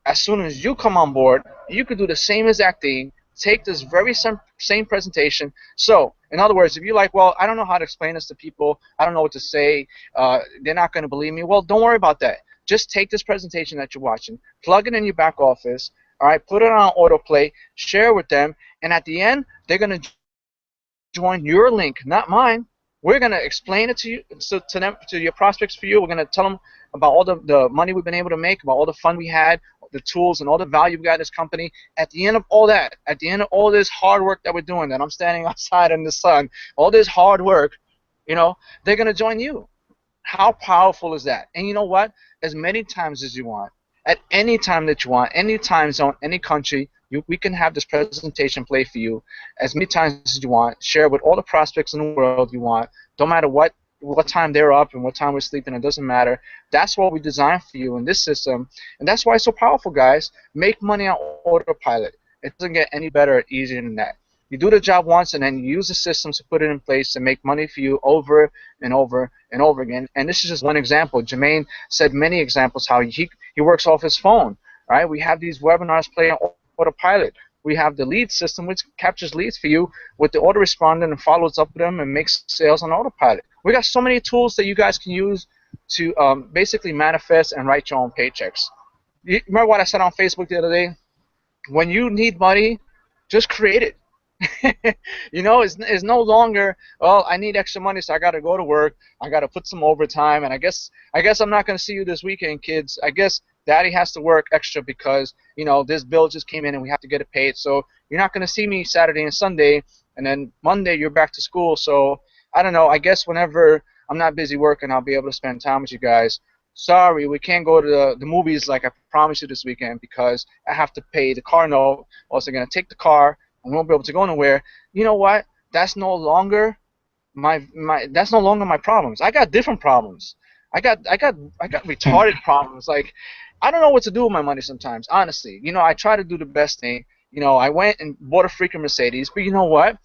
As soon as you come on board, you could do the same exact thing, take this very same presentation. So, in other words, if you're like, well, I don't know how to explain this to people, I don't know what to say, they're not going to believe me, well, don't worry about that. Just take this presentation that you're watching, plug it in your back office, all right, put it on autoplay, share with them, and at the end, they're going to join your link, not mine. We're going to explain it to you, to your prospects for you. We're going to tell them about all the money we've been able to make, about all the fun we had, the tools, and all the value we got in this company. At the end of all that, at the end of all this hard work that we're doing, that I'm standing outside in the sun, all this hard work, you know, they're going to join you. How powerful is that? And you know what? As many times as you want, at any time that you want, any time zone, any country, we can have this presentation play for you as many times as you want. Share with all the prospects in the world you want. Don't matter what time they're up and what time we're sleeping. It doesn't matter. That's what we designed for you in this system, and that's why it's so powerful, guys. Make money on autopilot. It doesn't get any better or easier than that. You do the job once, and then you use the systems to put it in place to make money for you over and over and over again. And this is just one example. Jermaine said many examples how he works off his phone. Right? We have these webinars play on autopilot. We have the lead system, which captures leads for you with the autorespondent and follows up with them and makes sales on autopilot. We got so many tools that you guys can use to basically manifest and write your own paychecks. You remember what I said on Facebook the other day? When you need money, just create it. You know, it's no longer, well, I need extra money, so I got to go to work. I got to put some overtime, and I guess I'm not going to see you this weekend, kids. I guess Daddy has to work extra because, you know, this bill just came in and we have to get it paid. So you're not going to see me Saturday and Sunday, and then Monday you're back to school. So I don't know. I guess whenever I'm not busy working, I'll be able to spend time with you guys. Sorry, we can't go to the movies like I promised you this weekend because I have to pay the car note. Also, going to take the car. I won't be able to go nowhere. You know what? That's no longer my problems. I got different problems. I got retarded problems. Like, I don't know what to do with my money sometimes, honestly. You know, I try to do the best thing. You know, I went and bought a freaking Mercedes, but you know what?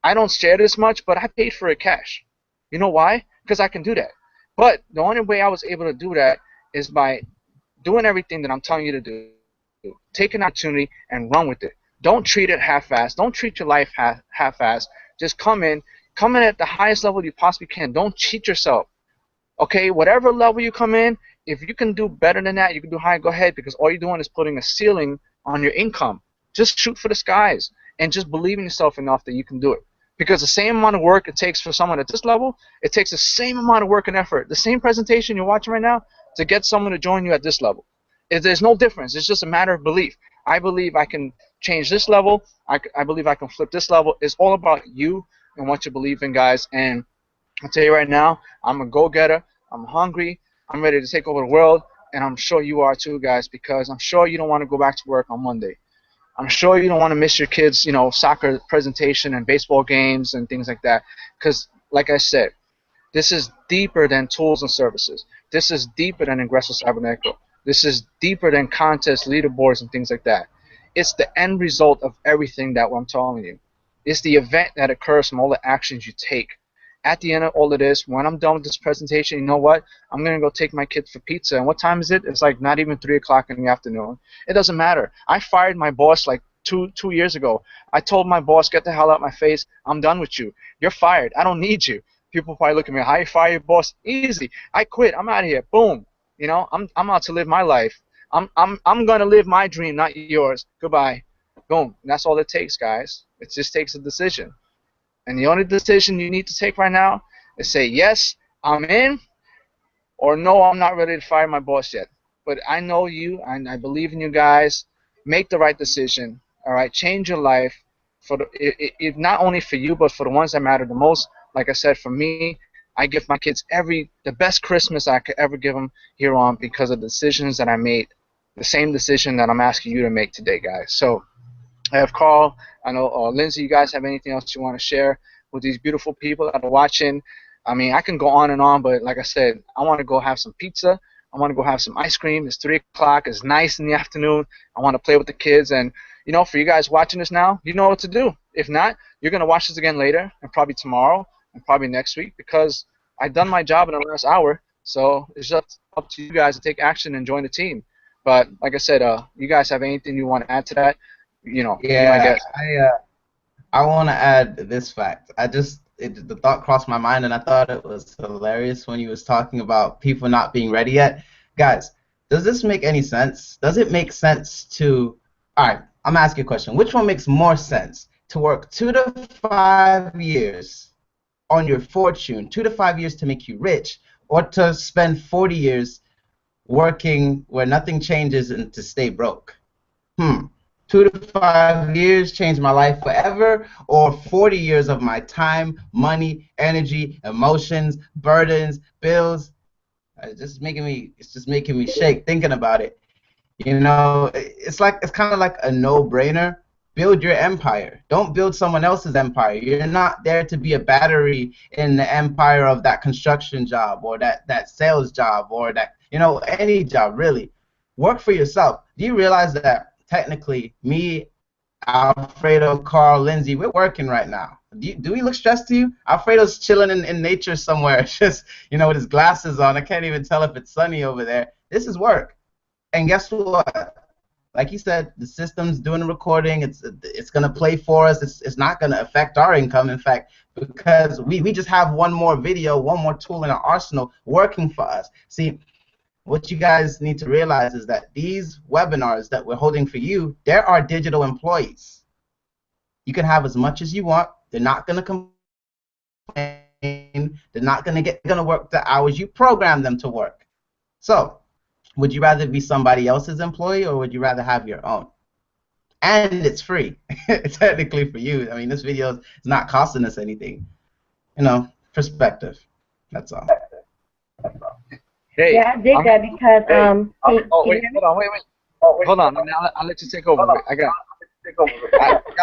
I don't share this much, but I paid for it cash. You know why? Because I can do that. But the only way I was able to do that is by doing everything that I'm telling you to do. Take an opportunity and run with it. Don't treat it half-assed. Don't treat your life half-assed. Just come in at the highest level you possibly can. Don't cheat yourself. Okay, whatever level you come in, if you can do better than that, you can do higher, go ahead, because all you're doing is putting a ceiling on your income. Just shoot for the skies and just believe in yourself enough that you can do it. Because the same amount of work it takes for someone at this level, it takes the same amount of work and effort, the same presentation you're watching right now, to get someone to join you at this level. There's no difference. It's just a matter of belief. I believe I can change this level. I believe I can flip this level. It's all about you and what you believe in, guys. And I'll tell you right now, I'm a go-getter. I'm hungry. I'm ready to take over the world. And I'm sure you are too, guys, because I'm sure you don't want to go back to work on Monday. I'm sure you don't want to miss your kids', you know, soccer presentation and baseball games and things like that. Because, like I said, this is deeper than tools and services. This is deeper than Ingreso Cybernetico. This is deeper than contests, leaderboards, and things like that. It's the end result of everything that I'm telling you. It's the event that occurs from all the actions you take. at the end of all of this, when I'm done with this presentation, you know what? I'm gonna go take my kids for pizza. And what time is it? It's like not even 3 o'clock in the afternoon. It doesn't matter. I fired my boss like two years ago. I told my boss, get the hell out of my face. I'm done with you. You're fired. I don't need you. People probably look at me, how you fire your boss? Easy. I quit. I'm out of here. Boom. You know, I'm out to live my life. I'm gonna live my dream, not yours. Goodbye. Boom. And that's all it takes, guys. It just takes a decision. And the only decision you need to take right now is say, yes, I'm in, or no, I'm not ready to fire my boss yet. But I know you, and I believe in you guys. Make the right decision. All right, change your life for not only for you, but for the ones that matter the most. Like I said, for me, I give my kids the best Christmas I could ever give them here on because of the decisions that I made. The same decision that I'm asking you to make today, guys. So I have Carl. I know Lindsay. You guys have anything else you want to share with these beautiful people that are watching? I mean, I can go on and on, but like I said, I want to go have some pizza. I want to go have some ice cream. It's 3 o'clock. It's nice in the afternoon. I want to play with the kids. And, you know, for you guys watching this now, you know what to do. If not, you're going to watch this again later and probably tomorrow and probably next week because I've done my job in the last hour. So it's just up to you guys to take action and join the team. But like I said, you guys have anything you want to add to that? You know,
Yeah, I want to add this fact. The thought crossed my mind, and I thought it was hilarious when you was talking about people not being ready yet. Guys, does this make any sense? Does it make sense to? All right, I'm gonna ask you a question. Which one makes more sense? To work 2 to 5 years on your fortune, 2 to 5 years to make you rich, or to spend 40 years working where nothing changes and to stay broke? 2 to 5 years changed my life forever, or 40 years of my time, money, energy, emotions, burdens, bills. It's just making me shake thinking about it. You know, it's kind of like a no-brainer. Build your empire. Don't build someone else's empire. You're not there to be a battery in the empire of that construction job or that sales job or that, you know, any job really. Work for yourself. Do you realize that technically me, Alfredo, Carl, Lindsay, we're working right now? Do we look stressed to you? Alfredo's chilling in nature somewhere, just, you know, with his glasses on. I can't even tell if it's sunny over there. This is work. And guess what? Like you said, the system's doing the recording. It's gonna play for us. It's not gonna affect our income. In fact, because we just have one more video, one more tool in our arsenal working for us. See, what you guys need to realize is that these webinars that we're holding for you, there are digital employees. You can have as much as you want. They're not gonna complain. They're not gonna work the hours you program them to work. So, would you rather be somebody else's employee, or would you rather have your own? And it's free, technically for you. I mean, this video is not costing us anything. You know, perspective. That's all.
Hey,
Yeah, I dig that because
wait, hold on, wait. Hold on, I'll let you take over. I got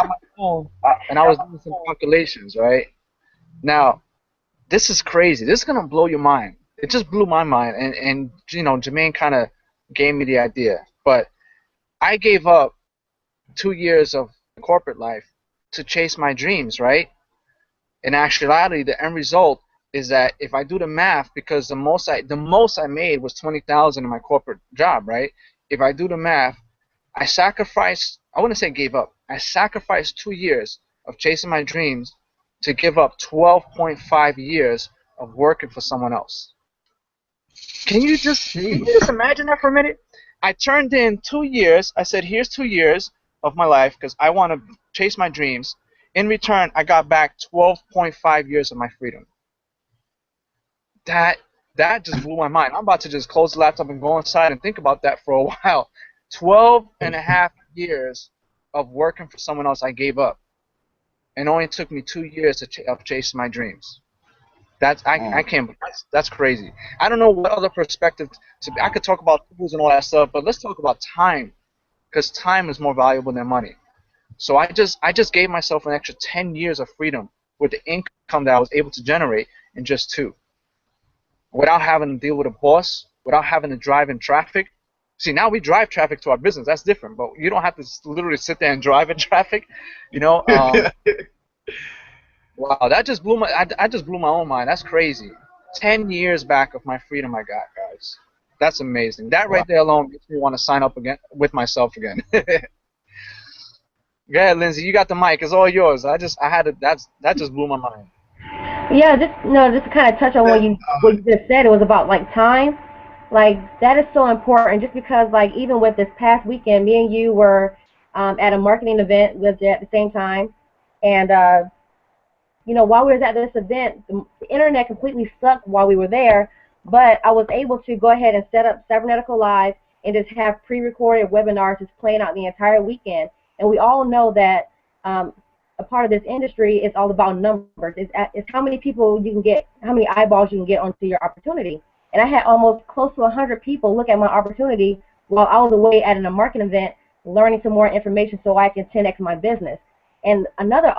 my phone and I was doing some calculations, right? Now, this is crazy. This is gonna blow your mind. It just blew my mind, and you know, Jermaine kind of gave me the idea. But I gave up 2 years of corporate life to chase my dreams, right? In actuality, the end result is that if I do the math, because the most I made was 20,000 in my corporate job, right? If I do the math, I wouldn't say gave up. I sacrificed 2 years of chasing my dreams to give up 12.5 years of working for someone else. Can you just imagine that for a minute? I turned in 2 years. I said, here's 2 years of my life because I want to chase my dreams. In return, I got back 12.5 years of my freedom. That just blew my mind. I'm about to just close the laptop and go inside and think about that for a while. 12.5 years of working for someone else I gave up. And it only took me 2 years of chasing my dreams. I can't. That's crazy. I don't know what other perspective I could talk about tools and all that stuff, but let's talk about time, because time is more valuable than money. So I just gave myself an extra 10 years of freedom with the income that I was able to generate in just 2, without having to deal with a boss, without having to drive in traffic. See, now we drive traffic to our business. That's different, but you don't have to literally sit there and drive in traffic, you know. Wow, that just blew my. I just blew my own mind. That's crazy. 10 years back of my freedom I got, guys. That's amazing. That
Wow.
right there alone makes me want to sign up again with myself again. Go ahead, Lindsay. You got the mic. It's all yours. I had it. That just blew my mind.
Yeah, just to kind of touch on what you just said, it was about like time. Like that is so important. Just because like even with this past weekend, me and you were at a marketing event with at the same time, and while we were at this event, the internet completely sucked while we were there, but I was able to go ahead and set up Cybernetical Live and just have pre-recorded webinars just playing out the entire weekend. And we all know that a part of this industry is all about numbers. It's how many people you can get, how many eyeballs you can get onto your opportunity. And I had almost close to 100 people look at my opportunity while I was away at a marketing event learning some more information so I can 10x my business. And another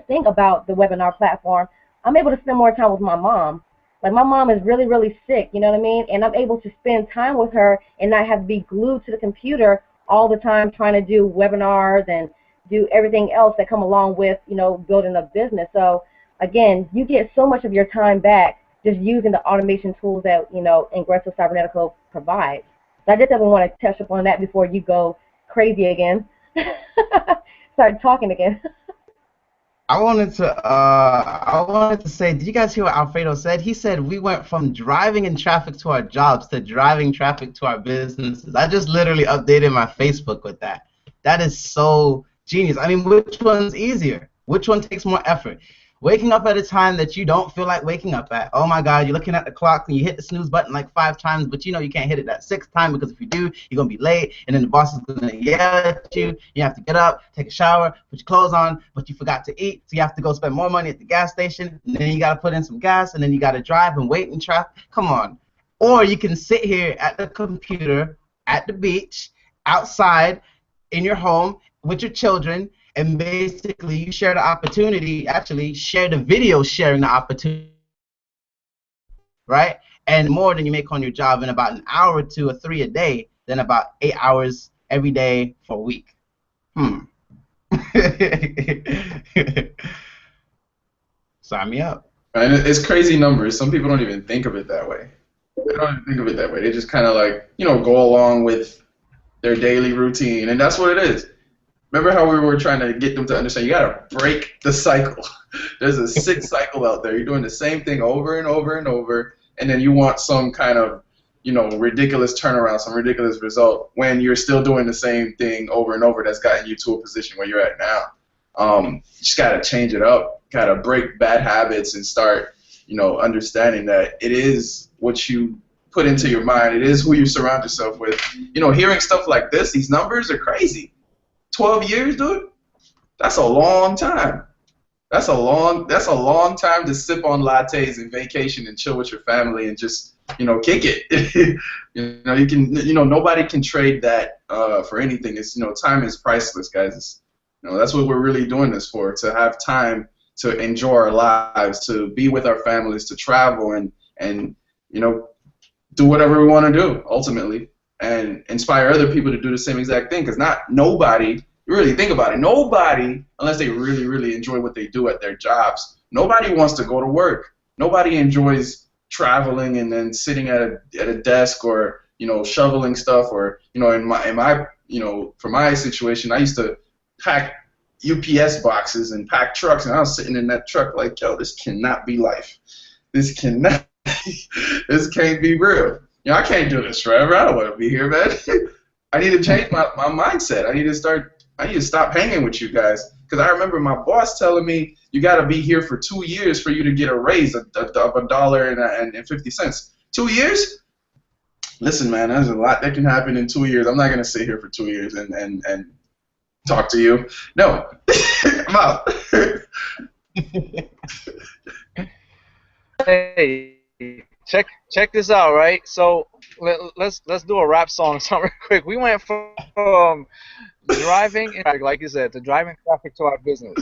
thing about the webinar platform, I'm able to spend more time with my mom. Like my mom is really, really sick, you know what I mean? And I'm able to spend time with her and not have to be glued to the computer all the time trying to do webinars and do everything else that come along with, building a business. So again, you get so much of your time back just using the automation tools that, Ingreso Cybernetico provides. So I just definitely want to touch upon that before you go crazy again. Start talking again.
I wanted to say, did you guys hear what Alfredo said? He said we went from driving in traffic to our jobs to driving traffic to our businesses. I just literally updated my Facebook with that. That is so genius. I mean, which one's easier? Which one takes more effort? Waking up at a time that you don't feel like waking up at. Oh my God, you're looking at the clock and you hit the snooze button like 5 times, but you can't hit it that 6th time because if you do, you're going to be late, and then the boss is going to yell at you. You have to get up, take a shower, put your clothes on, but you forgot to eat, so you have to go spend more money at the gas station, and then you got to put in some gas, and then you got to drive and wait in traffic. Come on. Or you can sit here at the computer, at the beach, outside, in your home, with your children, and basically you share the opportunity, actually share the video sharing the opportunity, right? And more than you make on your job in about an hour or 2 or 3 a day, than about 8 hours every day for a week. Sign me up.
And it's crazy numbers. Some people don't even think of it that way. They don't even think of it that way. They just kind of like, go along with their daily routine, and that's what it is. Remember how we were trying to get them to understand you got to break the cycle. There's a sick cycle out there. You're doing the same thing over and over and over, and then you want some kind of, ridiculous turnaround, some ridiculous result when you're still doing the same thing over and over that's gotten you to a position where you're at now. You just got to change it up. Got to break bad habits and start, understanding that it is what you put into your mind. It is who you surround yourself with. Hearing stuff like this, these numbers are crazy. 12 years, dude? That's a long time. That's a long time to sip on lattes and vacation and chill with your family and just, kick it. You can, nobody can trade that for anything. It's, time is priceless, guys. That's what we're really doing this for, to have time to enjoy our lives, to be with our families, to travel and do whatever we want to do ultimately, and inspire other people to do the same exact thing. Because nobody, you really think about it, nobody, unless they really, really enjoy what they do at their jobs, nobody wants to go to work. Nobody enjoys traveling and then sitting at a desk or shoveling stuff, or in my for my situation, I used to pack UPS boxes and pack trucks, and I was sitting in that truck like, yo, this cannot be life. This cannot. This can't be real. I can't do this forever. I don't want to be here, man. I need to change my mindset. I need to stop hanging with you guys. Because I remember my boss telling me you got to be here for 2 years for you to get a raise of $1.50. 2 years? Listen, man, there's a lot that can happen in 2 years. I'm not gonna sit here for 2 years and talk to you. No, I'm out.
Hey, check this out, right? So let's do a rap song real quick. We went from driving in traffic, like you said, to driving traffic to our business.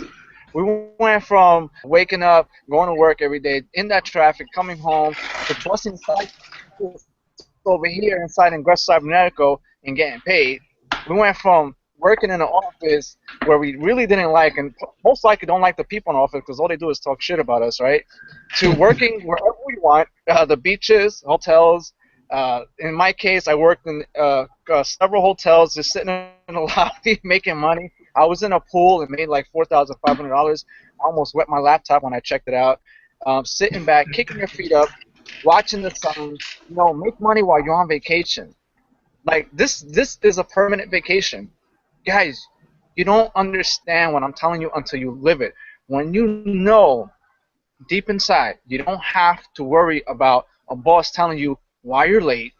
We went from waking up, going to work every day in that traffic, coming home, to plus inside over here inside Ingreso Cybernetico and getting paid. We went from working in an office where we really didn't like, and most likely don't like the people in the office because all they do is talk shit about us, right? To working wherever we want, the beaches, hotels. In my case, I worked in several hotels, just sitting in the lobby making money. I was in a pool and made like $4,500. I almost wet my laptop when I checked it out. Sitting back, kicking your feet up, watching the sun. Make money while you're on vacation. Like this is a permanent vacation. Guys, you don't understand what I'm telling you until you live it. When you know deep inside, you don't have to worry about a boss telling you why you're late.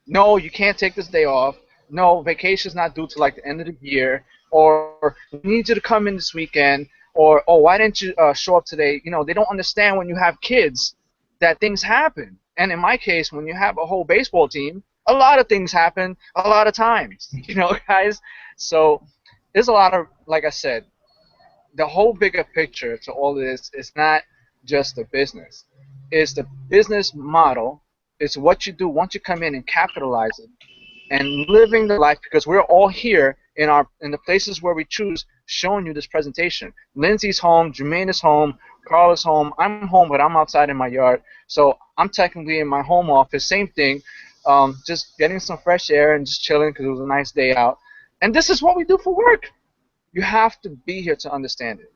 No, you can't take this day off. No, vacation's not due to like the end of the year. Or we need you to come in this weekend. Or oh, why didn't you show up today? They don't understand when you have kids that things happen. And in my case, when you have a whole baseball team, a lot of things happen a lot of times. Guys. So there's a lot of, like I said, the whole bigger picture to all of this is not just the business. It's the business model. It's what you do once you come in and capitalize it and living the life, because we're all here in the places where we choose, showing you this presentation. Lindsay's home, Jermaine is home, Carl is home. I'm home, but I'm outside in my yard. So I'm technically in my home office. Same thing. Just getting some fresh air and just chilling because it was a nice day out. And this is what we do for work. You have to be here to understand it.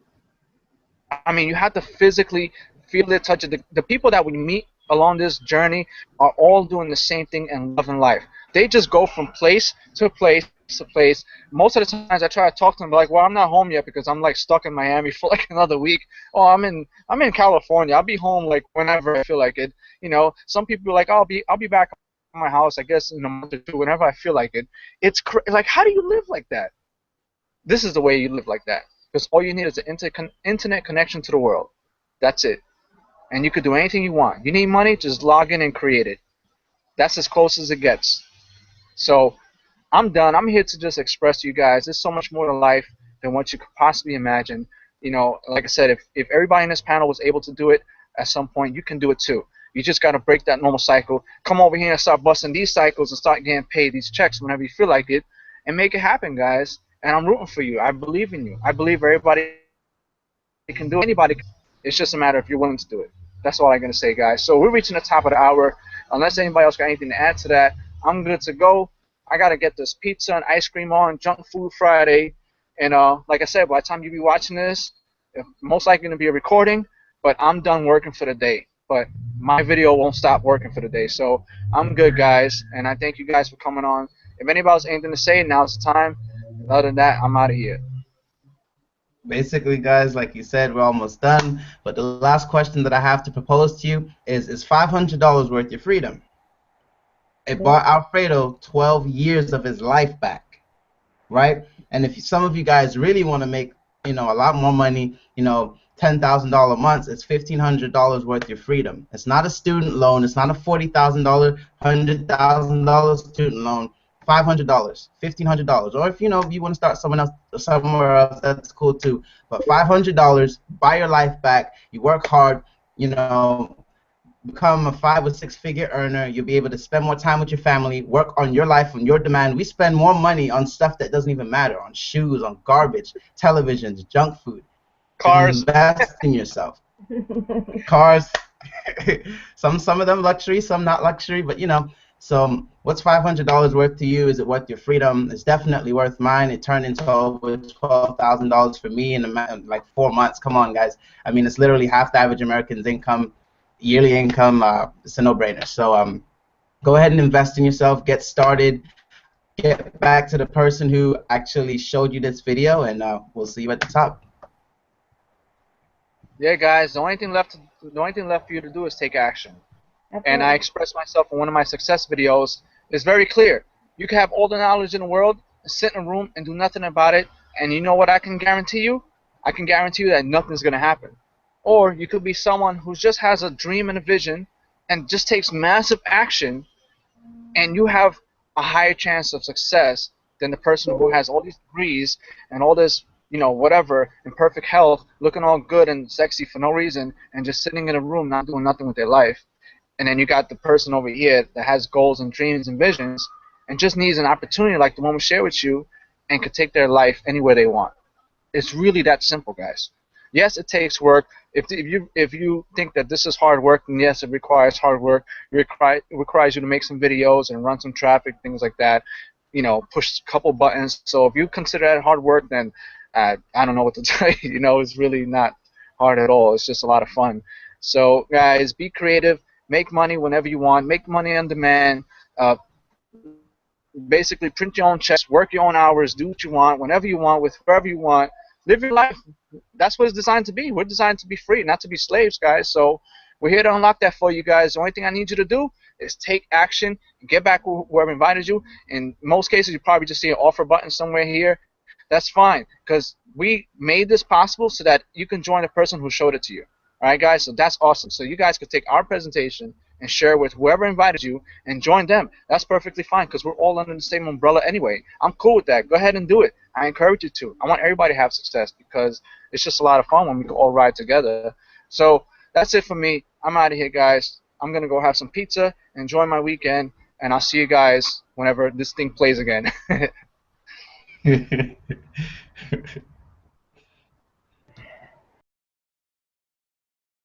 I mean, you have to physically feel it, touch it. The people that we meet along this journey are all doing the same thing and loving life. They just go from place to place to place. Most of the times I try to talk to them, like, well, I'm not home yet because I'm like stuck in Miami for like another week. Oh, I'm in California. I'll be home like whenever I feel like it. Some people are like, I'll be back at my house, I guess, in a month or two, whenever I feel like it. It's like, how do you live like that? This is the way you live like that. Because all you need is an internet connection to the world. That's it. And you could do anything you want. You need money, just log in and create it. That's as close as it gets. So I'm done. I'm here to just express to you guys there's so much more to life than what you could possibly imagine. Like I said, if everybody in this panel was able to do it at some point, you can do it too. You just got to break that normal cycle. Come over here and start busting these cycles and start getting paid these checks whenever you feel like it and make it happen, guys. And I'm rooting for you. I believe in you. I believe everybody can do it. Anybody can. It's just a matter if you're willing to do it. That's all I'm going to say, guys. So we're reaching the top of the hour. Unless anybody else got anything to add to that, I'm good to go. I got to get this pizza and ice cream on, Junk Food Friday. And like I said, by the time you be watching this, most likely going to be a recording, but I'm done working for the day. But my video won't stop working for the day. So I'm good, guys. And I thank you guys for coming on. If anybody has anything to say, now's the time. Other than that, I'm out of here.
Basically, guys, like you said, we're almost done. But the last question that I have to propose to you is $500 worth your freedom? It bought Alfredo 12 years of his life back, right? And if some of you guys really want to make, a lot more money, $10,000 months, it's $1,500 worth your freedom. It's not a student loan. It's not a $40,000, $100,000 student loan. $500, $1,500, or if you want to start somewhere else, that's cool too. But $500, buy your life back. You work hard, become a 5 or 6 figure earner. You'll be able to spend more time with your family, work on your life, on your demand. We spend more money on stuff that doesn't even matter, on shoes, on garbage, televisions, junk food.
Cars.
Invest in yourself. Cars. some of them luxury, some not luxury, but So what's $500 worth to you? Is it worth your freedom? It's definitely worth mine. It turned into over $12,000 for me in like 4 months. Come on, guys. I mean, it's literally half the average American's income, yearly income. It's a no-brainer. So go ahead and invest in yourself. Get started. Get back to the person who actually showed you this video, and we'll see you at the top.
Yeah, guys. The only thing left for you to do is take action. And I expressed myself in one of my success videos. It's very clear. You can have all the knowledge in the world, sit in a room and do nothing about it, and you know what I can guarantee you? I can guarantee you that nothing's going to happen. Or you could be someone who just has a dream and a vision and just takes massive action, and you have a higher chance of success than the person who has all these degrees and all this, whatever, in perfect health, looking all good and sexy for no reason, and just sitting in a room not doing nothing with their life. And then you got the person over here that has goals and dreams and visions and just needs an opportunity like the one we share with you and could take their life anywhere they want. It's really that simple, guys. Yes, it takes work. If you think that this is hard work, then yes, it requires hard work. It requires you to make some videos and run some traffic, things like that. Push a couple buttons. So if you consider that hard work, then I don't know what to tell you. It's really not hard at all. It's just a lot of fun. So guys, be creative. Make money whenever you want. Make money on demand. Uh, Basically, print your own checks, work your own hours, do what you want, whenever you want, with whoever you want. Live your life. That's what it's designed to be. We're designed to be free, not to be slaves, guys. So we're here to unlock that for you guys. The only thing I need you to do is take action, get back whoever invited you. In most cases, you probably just see an offer button somewhere here. That's fine, because we made this possible so that you can join the person who showed it to you. All right, guys? So that's awesome. So you guys could take our presentation and share it with whoever invited you and join them. That's perfectly fine, because we're all under the same umbrella anyway. I'm cool with that. Go ahead and do it. I encourage you to. I want everybody to have success, because it's just a lot of fun when we can all ride together. So that's it for me. I'm out of here, guys. I'm going to go have some pizza, enjoy my weekend, and I'll see you guys whenever this thing plays again.